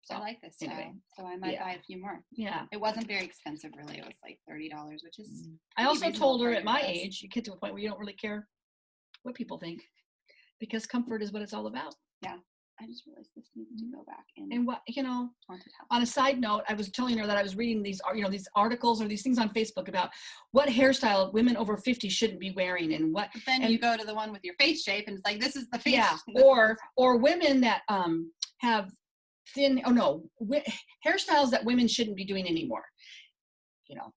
So I like this style. Anyway, so I might buy a few more. Yeah. It wasn't very expensive, really. It was like $30, which is. I also told her at my age, you get to a point where you don't really care what people think, because comfort is what it's all about. Yeah. I just realized this needs to go back in. And what, on a side note, I was telling her that I was reading these articles or these things on Facebook about what hairstyle women over 50 shouldn't be wearing and what. But then you go to the one with your face shape and it's like, this is the face. Yeah. Or women that have hairstyles that women shouldn't be doing anymore.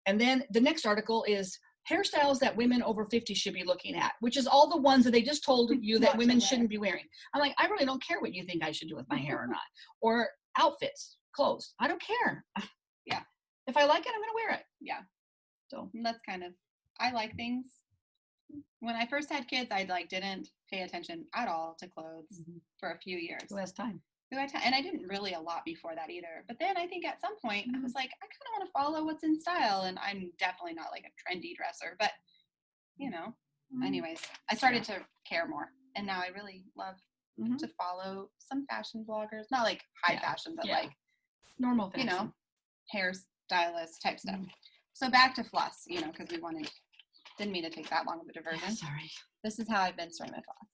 And then the next article is hairstyles that women over 50 should be looking at, which is all the ones that they just told you that women shouldn't be wearing. I'm like, I really don't care what you think I should do with my hair or not. Or outfits, clothes. I don't care. Yeah. If I like it, I'm going to wear it. Yeah. So that's I like things. When I first had kids, I didn't pay attention at all to clothes for a few years. Who has time? And I didn't really a lot before that either. But then I think at some point I was like, I kind of want to follow what's in style. And I'm definitely not like a trendy dresser, but anyways, I started to care more, and now I really love Mhm. to follow some fashion bloggers, not like high fashion, but like normal fashion. you know, hairstylist type stuff. So back to floss, you know, because we didn't mean to take that long of a diversion. Yeah, sorry. This is how I've been storing my floss.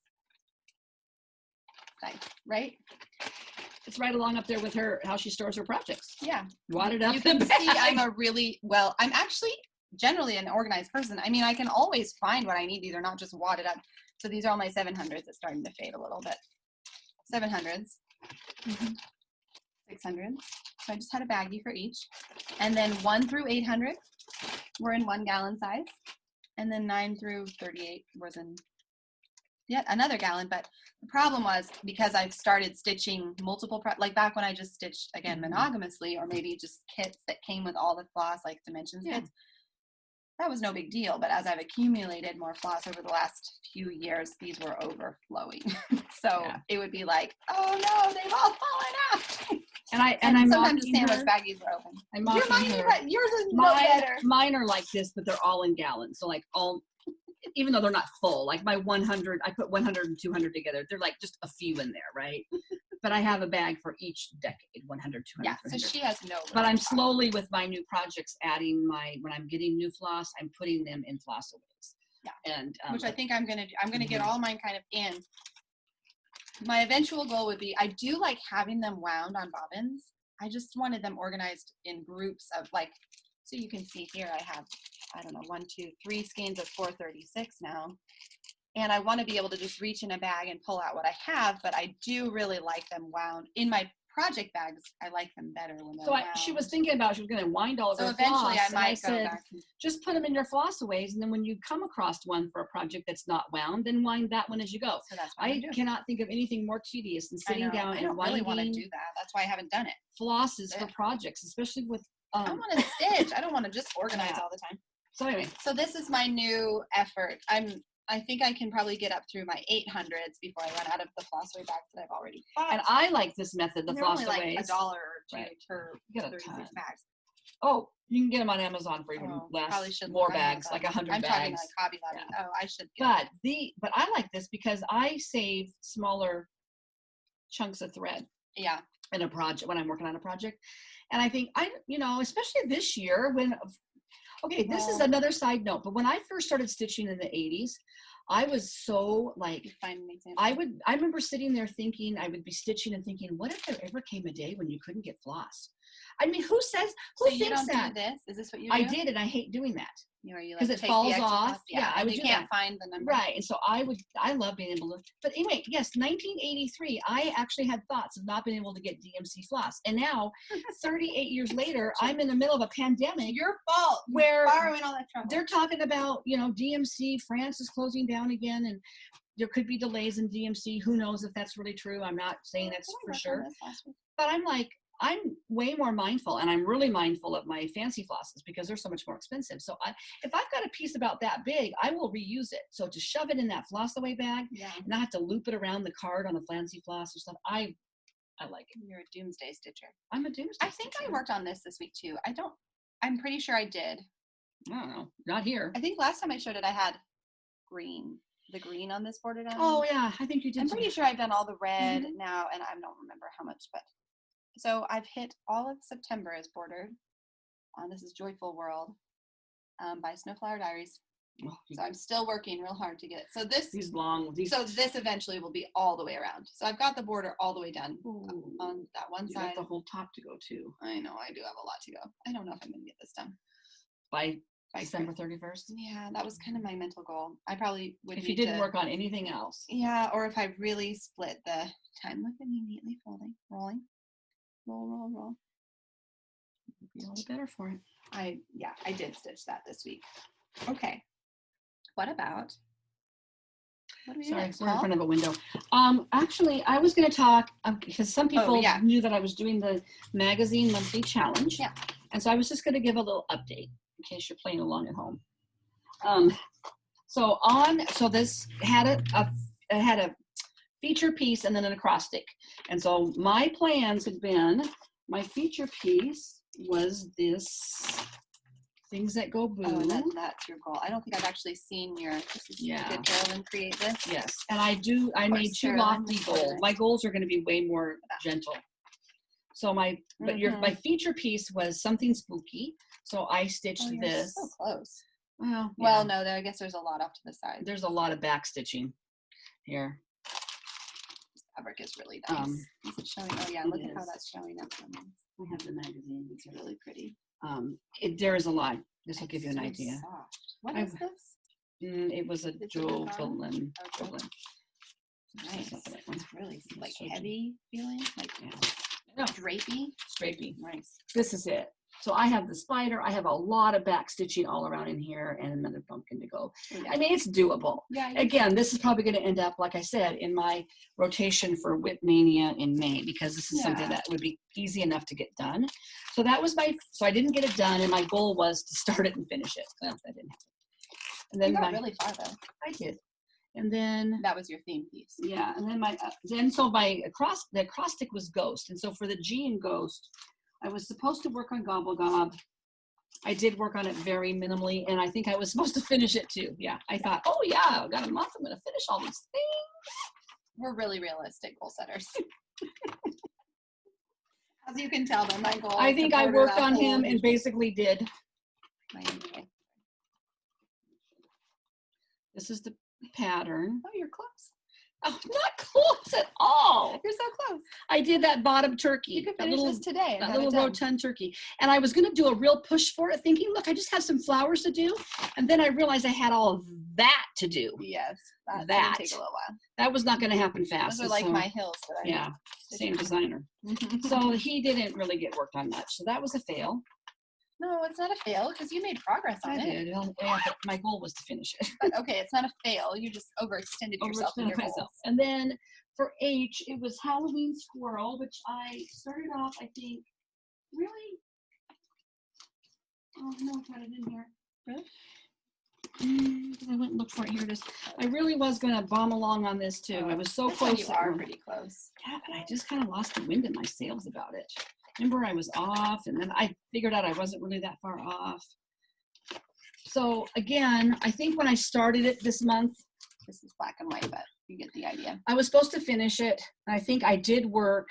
Nice, right? It's right along up there with how she stores her projects. Yeah. Wadded up. You can see I'm I'm actually generally an organized person. I mean, I can always find what I need. These are not just wadded up. So these are all my 700s. It's starting to fade a little bit. 700s. 600s. So I just had a baggie for each. And then 1 through 800 were in 1 gallon size. And then 9 through 38 was in yet another gallon. But the problem was because I've started stitching multiple, like back when I just stitched, again, monogamously, or maybe just kits that came with all the floss, like dimensions kits. That was no big deal. But as I've accumulated more floss over the last few years, these were overflowing. So it would be like, oh no, they've all fallen out. And I'm sometimes the sandwich baggies were open. Yours is no better. Mine are like this, but they're all in gallons. So like even though they're not full, like my 100, I put 100 and 200 together. They're like just a few in there, right? But I have a bag for each decade, 100, 200, yeah, 300. so she has no. But I'm slowly with my new projects adding when I'm getting new floss, I'm putting them in flossaways. Yeah, and which I think I'm gonna do. I'm gonna get all mine kind of in. My eventual goal would be, I do like having them wound on bobbins. I just wanted them organized in groups of like, so you can see here I have, I don't know, 1, 2, 3 skeins of 436 now. And I want to be able to just reach in a bag and pull out what I have, but I do really like them wound. In my project bags, I like them better when they're wound. She was thinking about she was going to wind all of her floss. So eventually I might go back. Just put them in your flossaways, and then when you come across one for a project that's not wound, then wind that one as you go. So that's what I cannot think of anything more tedious than sitting down and winding. I don't really want to do that. That's why I haven't done it. Flosses for projects, especially with I want to stitch. I don't want to just organize all the time. So anyway, so this is my new effort. I think I can probably get up through my 800s before I run out of the flossaway bags that I've already bought. And I like this method, the flossaways. Like $1 or $2 per 36 bags. Oh, you can get them on Amazon for even less. More bags, like 100 bags. I'm talking like Hobby Lobby. Yeah. Oh, I should. But I like this because I save smaller chunks of thread. Yeah. In a project when I'm working on a project, and I think especially this year when. Okay, this is another side note, but when I first started stitching in the 80s, I was so like, I remember sitting there thinking, I would be stitching and thinking, what if there ever came a day when you couldn't get floss? I mean, who thinks that? Do this? Is this what you do? I did, and I hate doing that. Because it falls off. Yeah, I would. You can't find the number. Right, and so I love being able to. But anyway, yes, 1983, I actually had thoughts of not being able to get DMC floss, and now, 38 years later, I'm in the middle of a pandemic. It's your fault. Where borrowing all that trouble. They're talking about DMC. France is closing down again, and there could be delays in DMC. Who knows if that's really true? I'm not saying that's for sure. But I'm like. I'm way more mindful, and I'm really mindful of my fancy flosses because they're so much more expensive. So if I've got a piece about that big, I will reuse it. So to shove it in that floss-away bag and not have to loop it around the card on the fancy floss or stuff, I like it. You're a doomsday stitcher. I'm a doomsday stitcher. I worked on this week too. I'm pretty sure I did. I don't know. Not here. I think last time I showed it, I had the green on this border down. Oh yeah, I think you did. I'm pretty sure I've done all the red now, and I don't remember how much, but. So I've hit all of September as bordered. This is Joyful World by Snowflower Diaries. Oh, so I'm still working real hard to get it. So this So this eventually will be all the way around. So I've got the border all the way done on that one side. You got the whole top to go too. I know I do have a lot to go. I don't know if I'm gonna get this done by December 31st. Yeah, that was kind of my mental goal. I probably would. If you didn't work on anything else. Yeah, or if I really split the time. Look at me neatly folding, rolling. Roll. Be all the better for it. I did stitch that this week. Okay. What are we doing? Sorry, we're in front of a window. Actually, I was going to talk because some people knew that I was doing the magazine monthly challenge. Yeah. And so I was just going to give a little update in case you're playing along at home. So this had a feature piece and then an acrostic. And so my plans had been, my feature piece was this things that go boo. Oh, that's your goal. I don't think I've actually seen your. Yeah. Did Carolyn create this? Yes, and I made 2 lofty goals. My goals are going to be way more gentle. So my feature piece was something spooky. So I stitched this. So close. Well, well, no, I guess there's a lot off to the side. There's a lot of back stitching here. This fabric is really nice. Is it showing? Oh yeah, look at how that's showing up. I have the magazine. It's really pretty. There is a lot. This will give you an idea. Soft. What is this? It was a Jovelin. Nice. It's really like heavy feeling, like drapey. Nice. This is it. So I have the spider. I have a lot of back stitching all around in here, and another pumpkin to go. Yeah. I mean, it's doable. Yeah. Again, this is probably going to end up, like I said, in my rotation for Whip Mania in May, because this is something that would be easy enough to get done. So that was so I didn't get it done, and my goal was to start it and finish it. Well, that didn't happen. And then you got really far though. I did. And then that was your theme piece. Yeah. And then the acrostic was Ghost, and so for the Jean Ghost, I was supposed to work on Gobble Gob. I did work on it very minimally, and I think I was supposed to finish it too. Yeah, I thought, oh yeah, I've got a month, I'm going to finish all these things. We're really realistic goal setters. As you can tell, my goal. I think I worked on him and basically did. This is the pattern. Oh, you're close. Oh, not close at all. You're so close. I did that bottom turkey. You could finish this today. That little rotund turkey. And I was going to do a real push for it, thinking, look, I just have some flowers to do. And then I realized I had all of that to do. Yes. That's going to take a little while. That was not going to happen fast. Those are like my hills. Same designer. So he didn't really get worked on much. So that was a fail. No, it's not a fail because you made progress on it. I did. Well, my goal was to finish it. But okay, it's not a fail. You just overextended yourself in your goals. And then for H, it was Halloween Squirrel, which I started off, I think, really. Oh no, I got it in here. Really? I went and looked for it. Here it is. I really was going to bomb along on this too. I was so close. You are pretty close. Yeah, but I just kind of lost the wind in my sails about it. Remember, I was off, and then I figured out I wasn't really that far off. So again, I think when I started it this month, this is black and white, but you get the idea. I was supposed to finish it. I think I did work.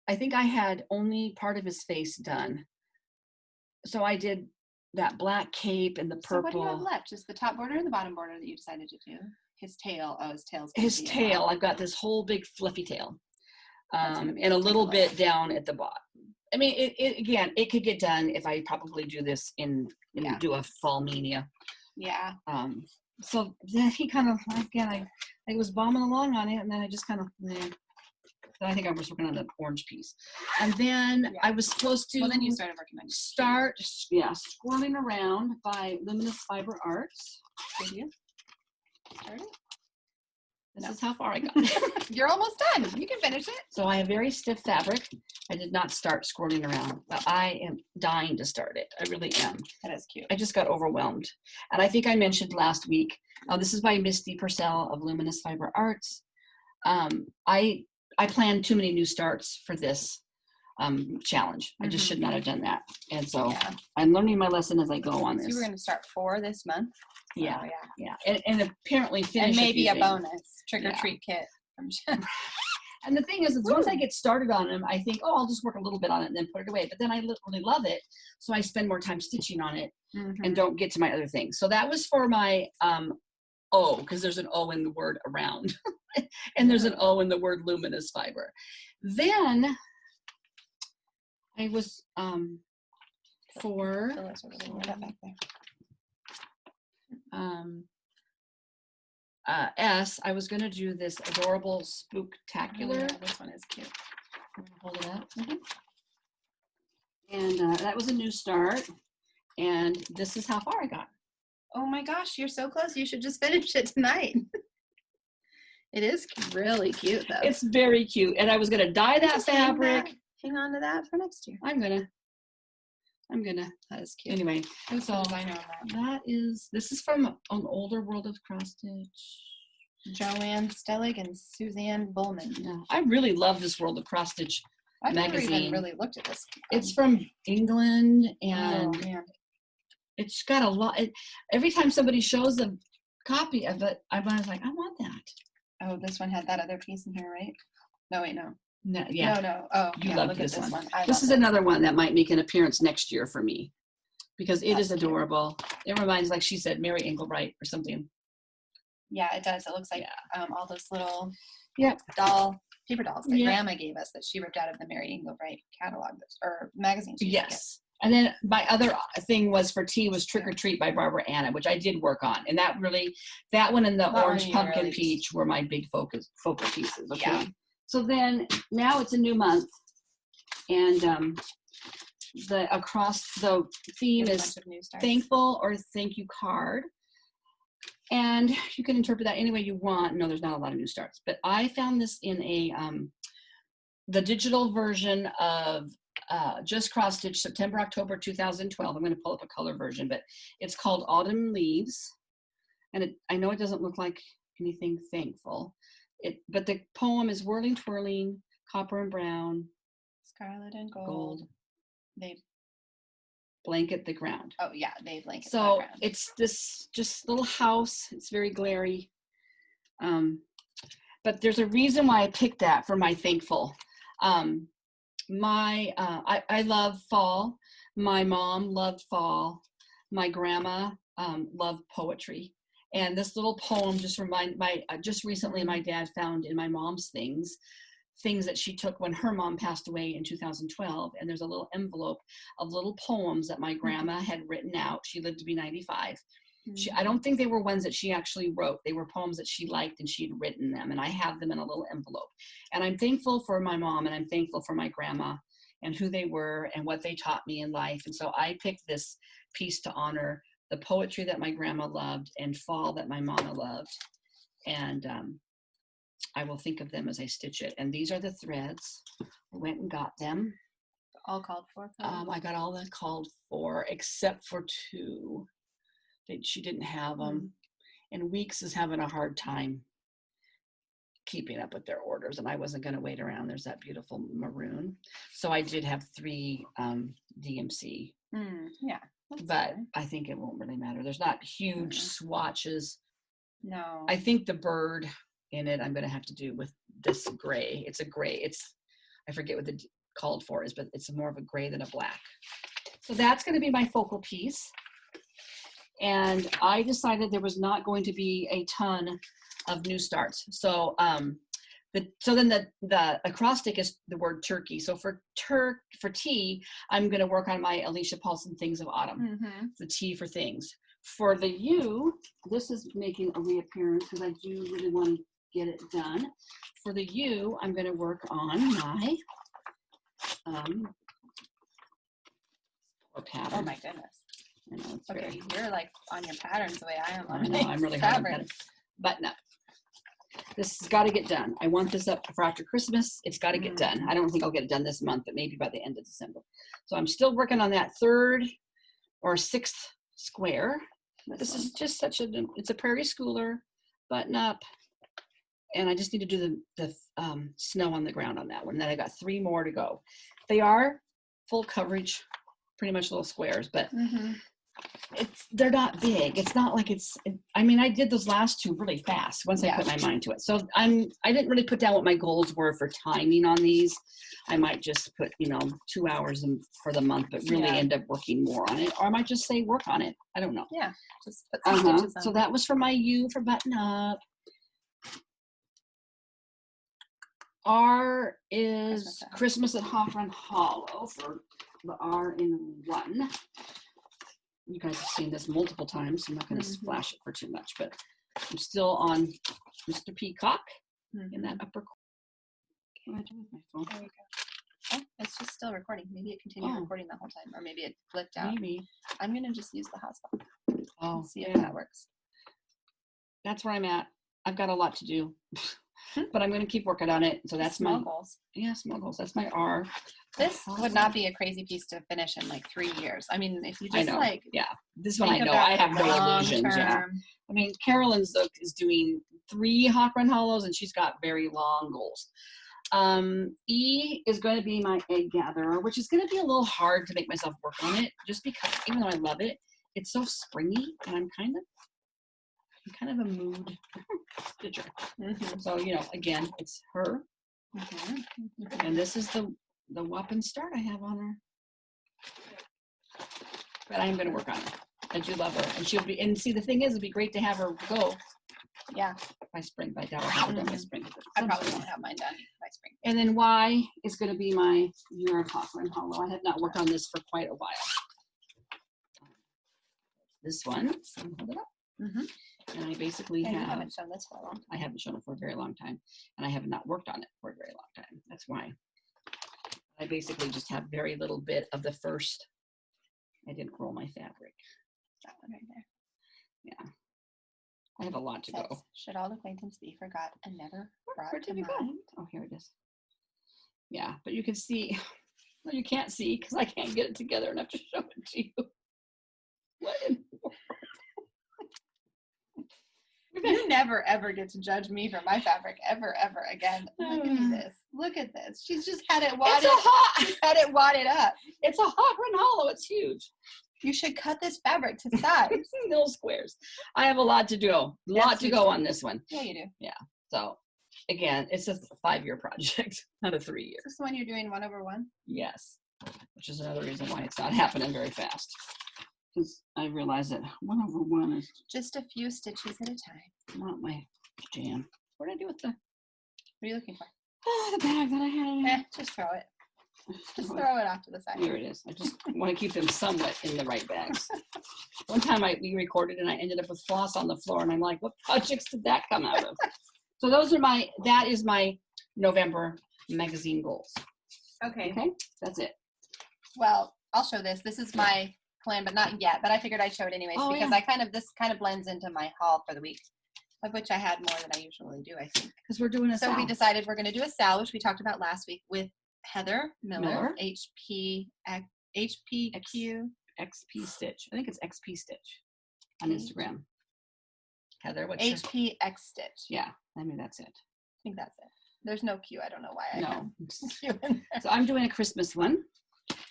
I think I had only part of his face done. So I did that black cape and the purple. So what do you have left? Just the top border and the bottom border that you decided to do? His tail. Oh, his tail's his tail. I've got this whole big fluffy tail. And a little bit down at the bottom. I mean, it could get done if I probably do this do a fall mania. Yeah. So then he kind of, again, I was bombing along on it, and then I just kind of, I think I was working on an orange piece. And then I was supposed to. Well, then you started working on Swirling Around by Luminous Fiber Arts. Did you? Started? This is how far I got. You're almost done. You can finish it. So I have very stiff fabric. I did not start swirling around, but I am dying to start it. I really am. That is cute. I just got overwhelmed. And I think I mentioned last week, this is by Misty Purcell of Luminous Fiber Arts. I planned too many new starts for this challenge. I just should not have done that. And so I'm learning my lesson as I go on this. You were going to start 4 this month. Yeah. And apparently finish. And maybe a bonus trick or treat kit. And the thing is once I get started on them, I think, I'll just work a little bit on it and then put it away. But then I really love it, so I spend more time stitching on it and don't get to my other things. So that was for my O, because there's an O in the word around, and there's an O in the word luminous fiber. Then I was for. S, I was going to do this adorable spooktacular. This one is cute. Hold it up. And that was a new start. And this is how far I got. Oh my gosh, you're so close. You should just finish it tonight. It is really cute, though. It's very cute. And I was going to dye that fabric. Hang on to that for next year. I'm gonna. That is cute. Anyway, so I know this is from an older World of Cross Stitch. Joanne Stellig and Suzanne Bullman. Yeah, I really love this World of Cross Stitch magazine. I've never even really looked at this. It's from England, and It's got a lot. Every time somebody shows a copy of it, I was like, I want that. Oh, this one had that other piece in here, right? No, wait, no. No, yeah. No. Oh, You yeah, love look this at this one. one. This is another one that might make an appearance next year for me because it is adorable. It reminds, like she said, Mary Engelbright or something. Yeah, it does. It looks like all those little Yep. paper dolls that Grandma gave us that she ripped out of the Mary Engelbright catalog or magazine. Yes. And then my other thing was for tea was Trick or Treat by Barbara Anna, which I did work on. And that one and the Orange Pumpkin Peach were my big focal pieces. Okay. Yeah. So then now it's a new month, and across the theme is thankful or thank you card. And you can interpret that any way you want. No, there's not a lot of new starts, but I found this in the digital version of Just Cross Stitch September, October 2012. I'm going to pull up a color version, but it's called Autumn Leaves. And I know it doesn't look like anything thankful. But the poem is whirling, twirling, copper and brown, scarlet and gold. They blanket the ground. Oh yeah, they blanket the ground. It's this just little house. It's very glary. But there's a reason why I picked that for my thankful. I love fall. My mom loved fall. My grandma loved poetry. And this little poem just just recently my dad found in my mom's things that she took when her mom passed away in 2012. And there's a little envelope of little poems that my grandma had written out. She lived to be 95. I don't think they were ones that she actually wrote. They were poems that she liked and she'd written them. And I have them in a little envelope. And I'm thankful for my mom and I'm thankful for my grandma and who they were and what they taught me in life. And so I picked this piece to honor the poetry that my grandma loved and fall that my mama loved. And I will think of them as I stitch it. And these are the threads. I went and got them. All called for? I got all that called for except for two. She didn't have them. And Weeks is having a hard time keeping up with their orders. And I wasn't going to wait around. There's that beautiful maroon. So I did have 3 DMC. Yeah. But I think it won't really matter. There's not huge swatches. No. I think the bird in it, I'm going to have to do with this gray. It's a gray. I forget what the called for is, but it's more of a gray than a black. So that's going to be my focal piece. And I decided there was not going to be a ton of new starts. So then the acrostic is the word turkey. So for tea, I'm going to work on my Alicia Paulson Things of Autumn. The T for things. For the U, this is making a reappearance because I do really want to get it done. For the U, I'm going to work on my pattern. Oh my goodness. I know, it's okay, you're like on your patterns the way I am. I know, I'm really hard on patterns. Button up. This has got to get done. I want this up for after Christmas. It's got to get done. I don't think I'll get it done this month, but maybe by the end of December. So I'm still working on that 3rd or 6th square. This is just it's a prairie schooler, button up. And I just need to do the snow on the ground on that one. Then I got 3 more to go. They are full coverage, pretty much little squares, but they're not big. It's not like I did those last 2 really fast once I put my mind to it. So I didn't really put down what my goals were for timing on these. I might just put, 2 hours for the month, but really end up working more on it. Or I might just say work on it. I don't know. Yeah, just put some stitches on. So that was for my U for button up. R is Christmas at Hawthorne Hollow for the R in 1. You guys have seen this multiple times. I'm not going to flash it for too much, but I'm still on Mr. Peacock in that upper corner. What do I do with my phone? There we go. Oh, it's just still recording. Maybe it continued recording the whole time, or maybe it blipped out. Maybe. I'm going to just use the hotspot. See if that works. That's where I'm at. I've got a lot to do, but I'm going to keep working on it. So that's small goals. Yeah, small goals. That's my R. This would not be a crazy piece to finish in like 3 years. If you just this one I know. I have no illusions. Yeah. Carolyn's is doing 3 Hawthorne Hollows and she's got very long goals. E is going to be my egg gatherer, which is going to be a little hard to make myself work on it just because even though I love it, it's so springy, and I'm kind of a mood stitcher. So, you know, again, it's her. And this is the whopping start I have on her. But I'm going to work on it. I do love her. And she'll be, and see, the thing is, it'd be great to have her go. Yeah. By spring. By doubt I'll have it done by spring. I probably won't have mine done by spring. And then Y is going to be my Mira Cochran Hollow. I have not worked on this for quite a while. This one, so hold it up. And I basically I haven't shown this for a long time. I haven't shown it for a very long time, and I have not worked on it for a very long time. That's why. I basically just have very little bit of the first. I didn't roll my fabric. That one right there. Yeah. I have a lot to go. Should old acquaintance be forgot and never brought Where to did it go? mind? Oh, here it is. Yeah, but you can see, well, you can't see because I can't get it together enough to show it to you. What in the world? You never ever get to judge me for my fabric ever again. Look at this. Look at this. She's just had it wadded. She's had it wadded up. It's a Cochran Hollow. It's huge. You should cut this fabric to size. Little squares. I have a lot to do. Lot to go on this one. Yeah, you do. Yeah. So again, it's a 5-year project, not a 3-year. Is this the one you're doing 1/1? Yes. Which is another reason why it's not happening very fast. Because I realize that 1/1 is just a few stitches at a time. Not my jam. What did I do with the? What are you looking for? Oh, the bag that I had in here. Just throw it. Just throw it off to the side. Here it is. I just want to keep them somewhat in the right bags. One time we recorded and I ended up with floss on the floor, and I'm like, what projects did that come out of? So that is my November magazine goals. Okay. That's it. Well, I'll show this. This is my plan, but not yet. But I figured I'd show it anyways because this kind of blends into my haul for the week, of which I had more than I usually do, I think. Because we're doing a SAL. We decided we're going to do a SAL, which we talked about last week with Heather Miller. XP Stitch. I think it's XP Stitch on Instagram. Heather, what's HP X Stitch. Yeah, I mean that's it. I think that's it. There's no Q. I don't know why. No. Q in there. So I'm doing a Christmas one.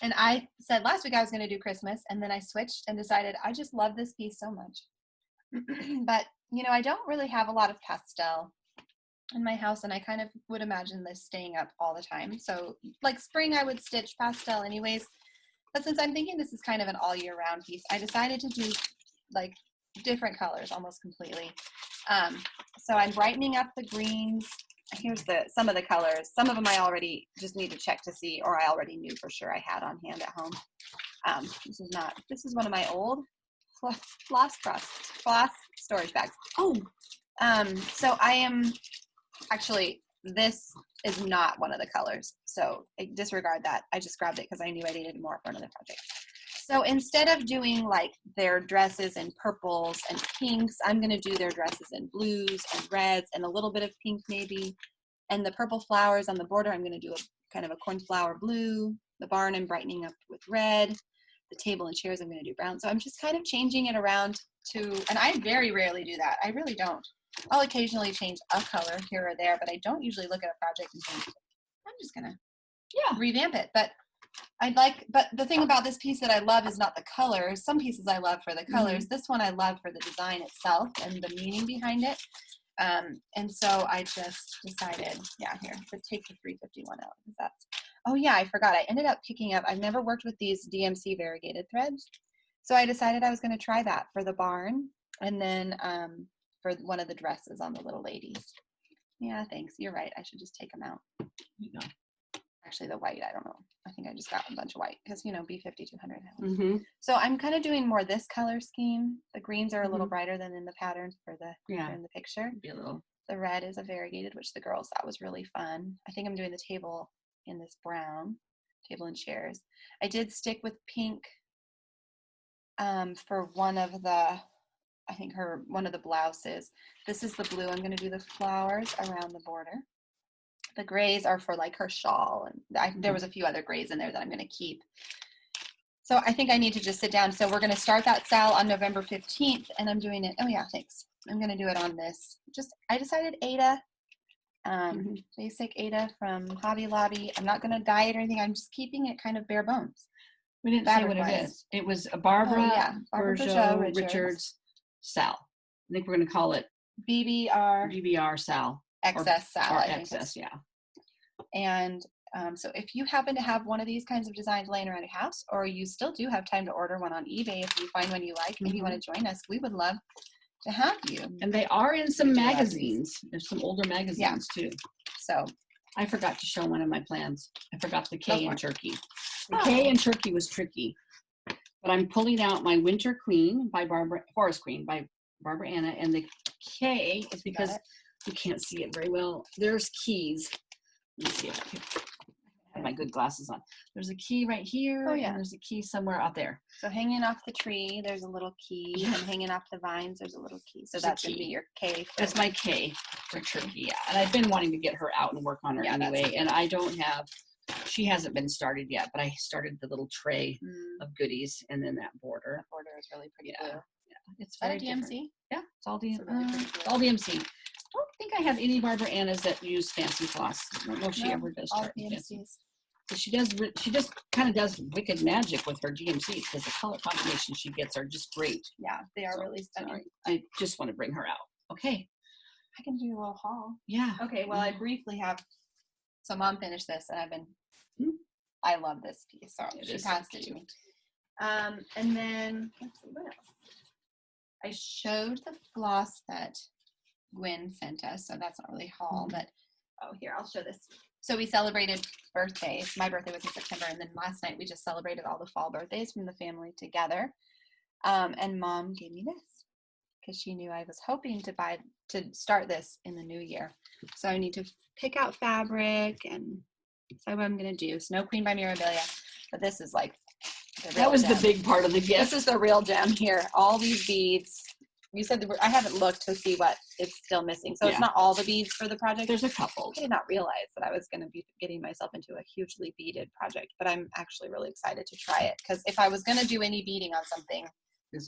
And I said last week I was going to do Christmas, and then I switched and decided I just love this piece so much. But, you know, I don't really have a lot of pastel in my house, and I kind of would imagine this staying up all the time. So, like spring, I would stitch pastel anyways. But since I'm thinking this is kind of an all year round piece, I decided to do like different colors almost completely. So I'm brightening up the greens. Here's some of the colors. Some of them I already just need to check to see, or I already knew for sure I had on hand at home. This is one of my old floss storage bags. So I am, actually, this is not one of the colors. So I disregard that. I just grabbed it because I knew I needed more for another project. So instead of doing like their dresses in purples and pinks, I'm going to do their dresses in blues and reds and a little bit of pink maybe. And the purple flowers on the border, I'm going to do a kind of a cornflower blue. The barn I'm brightening up with red. The table and chairs I'm going to do brown. So I'm just kind of changing it around and I very rarely do that. I really don't. I'll occasionally change a color here or there, but I don't usually look at a project and think, I'm just going to revamp it. But the thing about this piece that I love is not the colors. Some pieces I love for the colors. This one I love for the design itself and the meaning behind it. And so I just decided, here, to take the 351 out. I forgot. I ended up picking up, I've never worked with these DMC variegated threads. So I decided I was going to try that for the barn and then for one of the dresses on the little ladies. Yeah, thanks. You're right. I should just take them out. Actually, the white, I don't know. I think I just got a bunch of white because, B5200. So I'm kind of doing more this color scheme. The greens are a little brighter than in the pattern in the picture. The red is a variegated, which the girls thought was really fun. I think I'm doing the table in this brown, table and chairs. I did stick with pink for one of the blouses. This is the blue. I'm going to do the flowers around the border. The grays are for like her shawl, and there was a few other grays in there that I'm going to keep. So I think I need to just sit down. So we're going to start that SAL on November 15th, and I'm doing it. Oh yeah, thanks. I'm going to do it on this. I decided Ada, basic Ada from Hobby Lobby. I'm not going to dye it or anything. I'm just keeping it kind of bare bones. We didn't say what it fabric-wise. is. It was a Barbara Barbara Bergeau Bergeau Richards SAL. I think we're going to call it BBR SAL. XS SAL. Or I think XS, yeah. And so if you happen to have one of these kinds of designs laying around your house, or you still do have time to order one on eBay, if you find one you like and you want to join us, we would love to have you. And they are in some magazines. There's some older magazines too. So I forgot to show one of my plans. I forgot the K in turkey. The Oh. K in turkey was tricky. But I'm pulling out my Winter Queen by Forest Queen by Barbara Anna, and the K is because you can't see it very well. There's keys. Let me see if I can have my good glasses on. There's a key right here, and there's a key somewhere out there. So hanging off the tree, there's a little key, and hanging off the vines, there's a little key. So that's going to be your K. That's my K for turkey, yeah. And I've been wanting to get her out and work on her anyway, and I don't have, she hasn't been started yet, but I started the little tray of goodies and then that border. The border is really pretty blue. Yeah, it's Is that very a DMC? different. Yeah, it's all DMC. Really It's all DMC. I don't think I have any Barbara Annas that use fancy floss. I don't know if she ever does. All charge fancy. DMCs. So she just kind of does wicked magic with her DMCs because the color combinations she gets are just great. Yeah, they are really stunning. Sorry. I just want to bring her out. Okay. I can do a little haul. Yeah. Okay, well, I briefly have, so Mom finished this, and I've been, I love this piece, so she passed it to me. And then, let's see, what else? I showed the floss that Gwen sent us, so that's not really haul, but, oh, here, I'll show this. So we celebrated birthdays. My birthday was in September, and then last night we just celebrated all the fall birthdays from the family together. And Mom gave me this because she knew I was hoping to start this in the new year. So I need to pick out fabric and decide what I'm going to do. Snow Queen by Mirabilia, but this is like the real That was gem. the big part of the gift. This is the real gem here. All these beads. You said I haven't looked to see what it's still missing. So it's not all the beads for the project. There's a couple. I did not realize that I was going to be getting myself into a hugely beaded project, but I'm actually really excited to try it because if I was going to do any beading on something,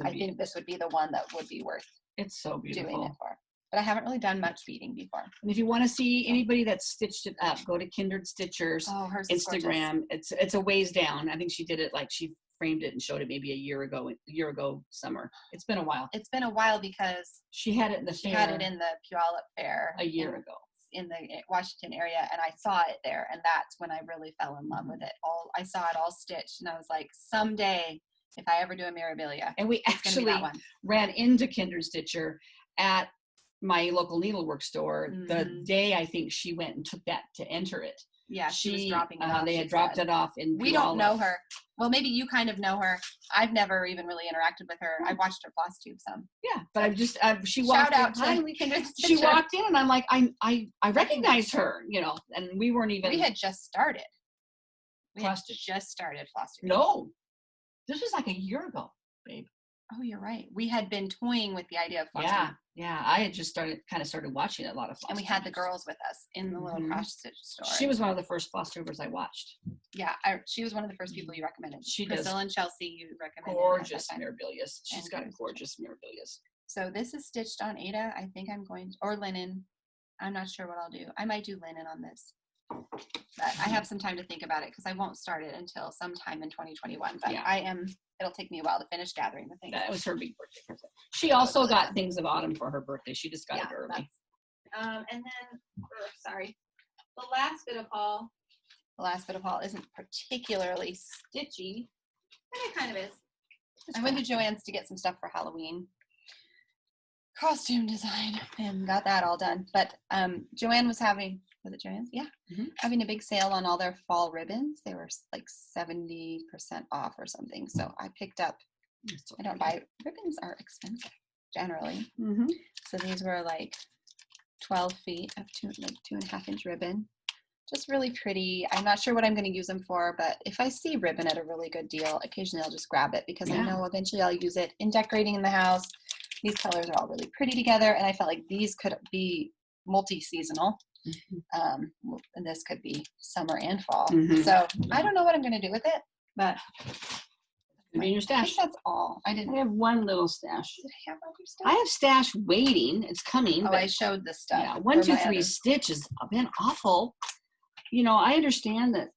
I think this would be the one that would be worth it's so beautiful. doing it for. But I haven't really done much beading before. And if you want to see anybody that's stitched it up, go to Kindred Stitchers hers is Instagram. gorgeous. It's a ways down. I think she did it like she framed it and showed it maybe a year ago summer. It's been a while. It's been a while because she had it in the she fair. had it in the Puyallup Fair a year ago in the Washington area, and I saw it there, and that's when I really fell in love with it. I saw it all stitched, and I was like, someday if I ever do a Mirabilia, and we actually ran into Kindred Stitcher at my local needlework store the day I think she went and took that to enter it. Yeah, she was dropping it off. They had dropped it off in We don't know her. Well, maybe you kind of know her. I've never even really interacted with her. I've watched her Flosstube some. Yeah, but she walked she walked in and I'm like, I recognize her, and we weren't even. We had just started. Flosstube. No, this was like a year ago, babe. Oh, you're right. We had been toying with the idea of Flosstube. Yeah. I had just started watching a lot of Flosstube. And we had the girls with us in the little cross stitch store. She was one of the first Flosstubers I watched. Yeah, she was one of the first people you recommended. Priscilla and Chelsea, you recommended. Gorgeous Mirabilias. She's got gorgeous Mirabilias. So this is stitched on Ada. I think I'm going to, or linen. I'm not sure what I'll do. I might do linen on this. But I have some time to think about it because I won't start it until sometime in 2021. But it'll take me a while to finish gathering the things. That was her big birthday present. She also got things of autumn for her birthday. She just got it early. And then, the last bit of haul. The last bit of haul isn't particularly stitchy, but it kind of is. I went to Joann's to get some stuff for Halloween. Costume design and got that all done. But Joann was having, was it Joann's? Yeah. Having a big sale on all their fall ribbons. They were like 70% off or something. So I picked up, I don't buy, ribbons are expensive generally. So these were like 12 feet of 2.5 inch ribbon. Just really pretty. I'm not sure what I'm going to use them for, but if I see ribbon at a really good deal, occasionally I'll just grab it because I know eventually I'll use it in decorating in the house. These colors are all really pretty together, and I felt like these could be multi-seasonal. And this could be summer and fall. So I don't know what I'm going to do with it, but in your stash. I think that's all. I have one little stash. Did I have all your stuff? I have stash waiting. It's coming. Oh, I showed the stuff. Yeah, 1, 2, 3 stitch has been awful. I understand that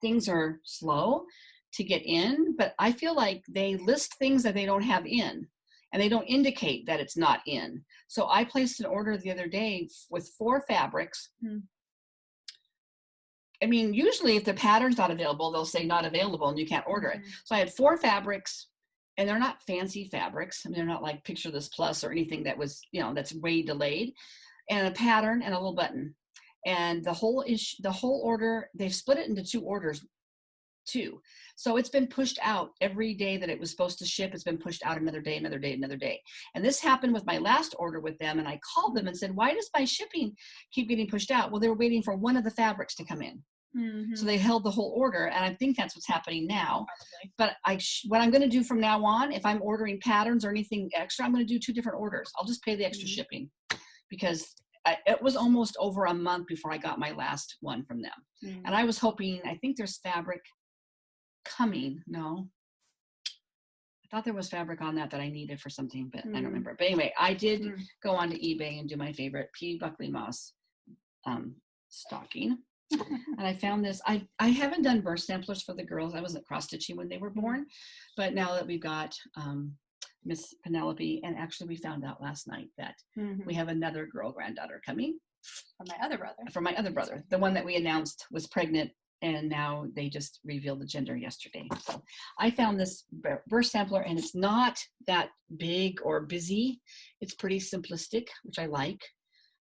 things are slow, to get in, but I feel like they list things that they don't have in, and they don't indicate that it's not in. So I placed an order the other day with 4 fabrics. I mean, usually if the pattern's not available, they'll say not available and you can't order it. So I had 4 fabrics, and they're not fancy fabrics. I mean, they're not like Picture This Plus or anything that was, you know, that's way delayed, and a pattern and a little button. And the whole order, they've split it into 2 orders too. So it's been pushed out every day that it was supposed to ship. It's been pushed out another day, another day, another day. And this happened with my last order with them. And I called them and said, why does my shipping keep getting pushed out? Well, they were waiting for one of the fabrics to come in. So they held the whole order. And I think that's what's happening now. Probably. But what I'm going to do from now on, if I'm ordering patterns or anything extra, I'm going to do 2 different orders. I'll just pay the extra shipping, because it was almost over a month before I got my last one from them. And I was hoping, I think there's fabric coming. No, I thought there was fabric on that I needed for something, but I don't remember. But anyway, I did go onto eBay and do my favorite P. Buckley Moss stocking. And I found this. I haven't done burst samplers for the girls. I wasn't cross stitching when they were born, but now that we've got Miss Penelope, and actually we found out last night that we have another girl granddaughter coming from my other brother. From my other brother, the one that we announced was pregnant, and now they just revealed the gender yesterday. So I found this burst sampler, and it's not that big or busy. It's pretty simplistic, which I like,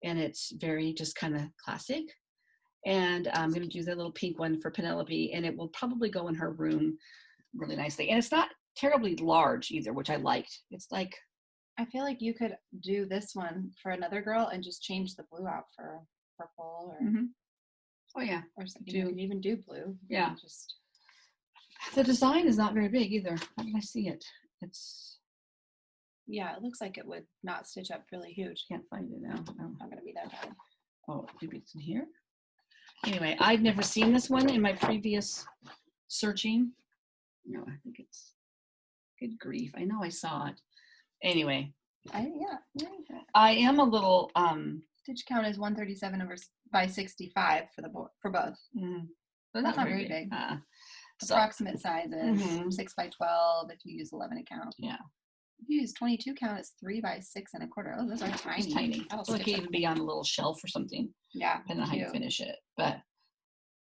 and it's very just kind of classic. And I'm going to do the little pink one for Penelope, and it will probably go in her room really nicely. And it's not terribly large either, which I liked. It's like, I feel like you could do this one for another girl and just change the blue out for purple or oh yeah, or something. You could even do blue. Yeah. Just the design is not very big either. How did I see it? It's, yeah, it looks like it would not stitch up really huge. Can't find it now. No. I'm gonna be that bad. Oh, maybe it's in here. Anyway, I've never seen this one in my previous searching. No, I think it's, good grief. I know I saw it. Anyway. I am a little, stitch count is 137 over by 65 for both. So that's not very big. Approximate size is 6 by 12 if you use 11 count. Yeah. If you use 22 count, it's 3 by 6 1/4. Oh, those are tiny. It's tiny. So it can even be on a little shelf or something. Yeah. Depending on how you finish it. But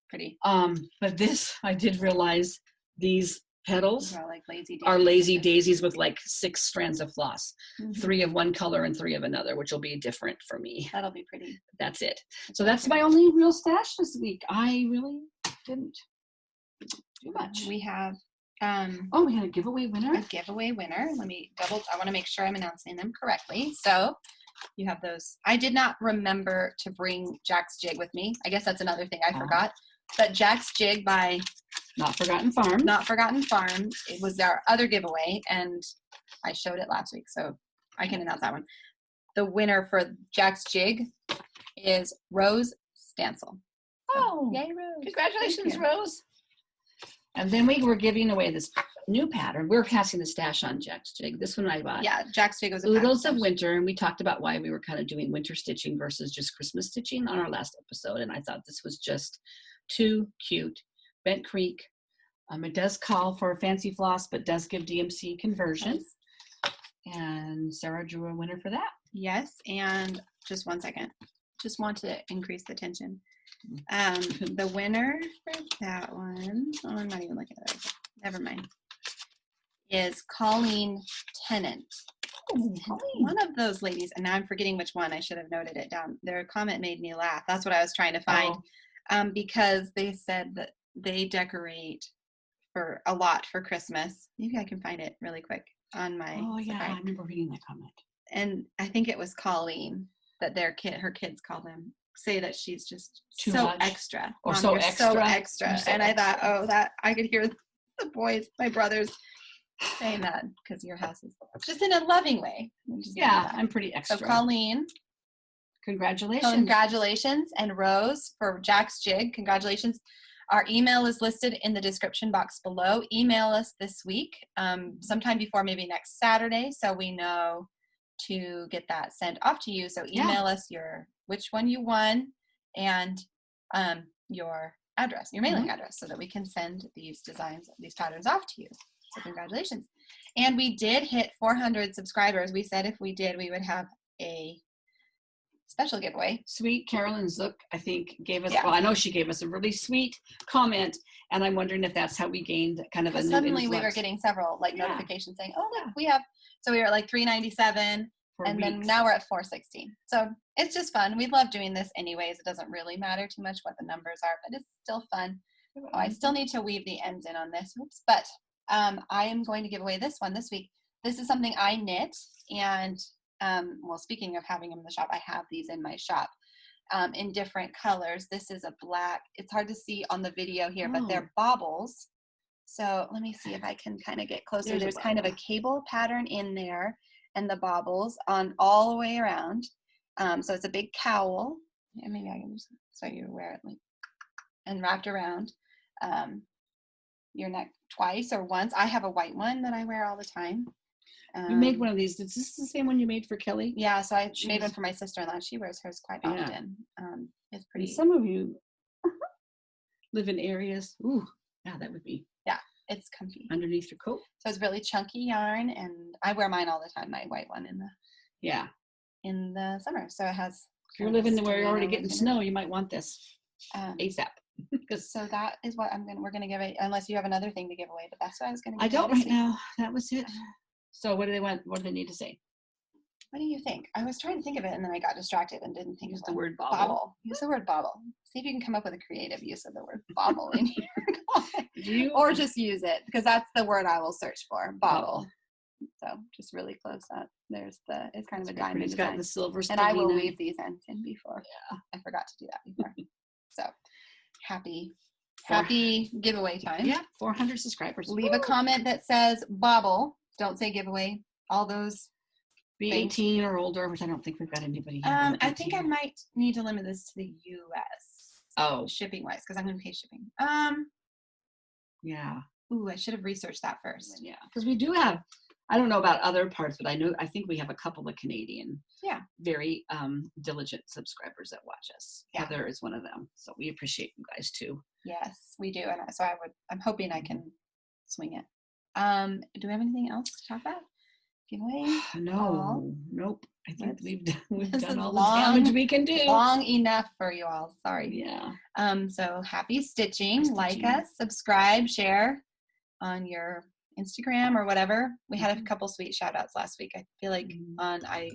pretty. But this, I did realize these petals are lazy daisies with like 6 strands of floss, 3 of one color and 3 of another, which will be different for me. That'll be pretty. That's it. So that's my only real stash this week. I really didn't do much. We have we had a giveaway winner. Let me I want to make sure I'm announcing them correctly. So you have those. I did not remember to bring Jack's Jig with me. I guess that's another thing I forgot. But Jack's Jig by Not Forgotten Farm. It was our other giveaway, and I showed it last week, so I can announce that one. The winner for Jack's Jig is Rose Stansel. Oh, yay, Rose! Congratulations, Rose. And then we were giving away this new pattern. We're passing the stash on Jack's Jig. This one I bought. Yeah, Jack's Jig was a Oodles of Winter, and we talked about why we were kind of doing winter stitching versus just Christmas stitching on our last episode, and I thought this was just too cute. Bent Creek. It does call for a fancy floss, but does give DMC conversion. And Sarah drew a winner for that. Yes, and just one second. Just want to increase the tension. The winner for that one, I'm not even looking at it. Never mind. Is Colleen Tennant. One of those ladies, and now I'm forgetting which one. I should have noted it down. Their comment made me laugh. That's what I was trying to find. Because they said that they decorate for a lot for Christmas. Maybe I can find it really quick on my. Oh yeah, I remember reading that comment. And I think it was Colleen that her kids call them. Say that she's just Too so much. extra. Or Mom, so you're extra. So extra. You're so and I thought, extra. that I could hear the boys, my brothers, saying that because your house is just in a loving way. Yeah, I'm pretty extra. So Colleen, congratulations. and Rose for Jack's Jig, congratulations. Our email is listed in the description box below. Email us this week, sometime before maybe next Saturday, so we know to get that sent off to you. So email us which one you won and your address, your mailing address, so that we can send these designs, these patterns off to you. So congratulations. And we did hit 400 subscribers. We said if we did, we would have a special giveaway. Sweet Carolyn Zook, I think, gave us, Yeah. well, I know she gave us a really sweet comment, and I'm wondering if that's how we gained kind of a new Suddenly we were influx. getting several like Yeah. notifications saying, oh, look, we have, so we were at like 397, for and then weeks. now we're at 416. So it's just fun. We love doing this anyways. It doesn't really matter too much what the numbers are, but it's still fun. Oh, I still need to weave the ends in on this. Oops. But I am going to give away this one this week. This is something I knit, and well, speaking of having them in the shop, I have these in my shop in different colors. This is a black. It's hard to see on the video here, but they're baubles. So let me see if I can kind of get closer. There's kind of a cable pattern in there, and the baubles on all the way around. So it's a big cowl. Yeah, maybe I can just so you wear it like and wrapped around your neck twice or once. I have a white one that I wear all the time. You made one of these. Is this the same one you made for Kelly? Yeah, so I made one for my sister-in-law. She wears hers quite Yeah. often. It's pretty. And some of you live in areas. Ooh, yeah, that would be. Yeah, it's comfy. Underneath your coat. So it's really chunky yarn, and I wear mine all the time. My white one in the summer. So it has. If you're living where you're already getting snow, you might want this ASAP. So that is what we're gonna give it. Unless you have another thing to give away, but that's what I was gonna. Give I don't this right week. now. That was it. So what do they want? What do they need to say? What do you think? I was trying to think of it, and then I got distracted and didn't think Use of the one. word bauble. Bauble. Use the word bauble. See if you can come up with a creative use of the word bauble in here. Or just use it, because that's the word I will search for. Bauble. So just really close up. There's it's kind of a diamond It's got design. the silver. And I will stellina. weave these ends in before. Yeah. I forgot to do that before. So happy giveaway time. Yeah, 400 subscribers. Leave a comment that says bauble. Don't say giveaway. All those. Be 18 or older, which I don't think we've got anybody here. I that's think I 18. might need to limit this to the U.S. Oh, shipping wise, because I'm going to pay shipping. yeah. Ooh, I should have researched that first. Yeah, because we do have. I don't know about other parts, but I think we have a couple of Canadian, very diligent subscribers that watch us. Yeah. Heather is one of them, so we appreciate you guys too. Yes, we do, and so I'm hoping I can swing it. Do we have anything else to talk about? Giveaway? No, nope. I think we've This done is all the damage we can do. Long enough for you all. Sorry. Yeah. So happy stitching. Like us, subscribe, share on your Instagram or whatever. We had a couple sweet shout outs last week. I feel like I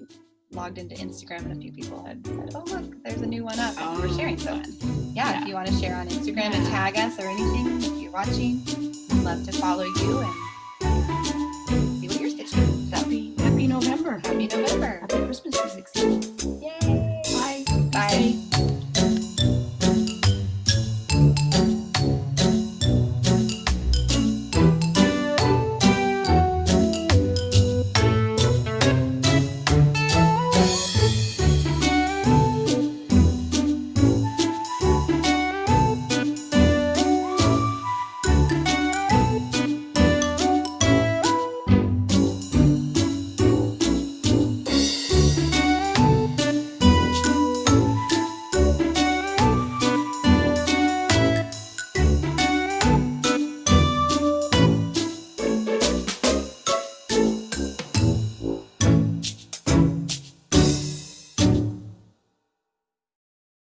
logged into Instagram and a few people had said, oh look, there's a new one up and we're sharing. So if you want to share on Instagram and tag us or anything, if you're watching, we'd love to follow you and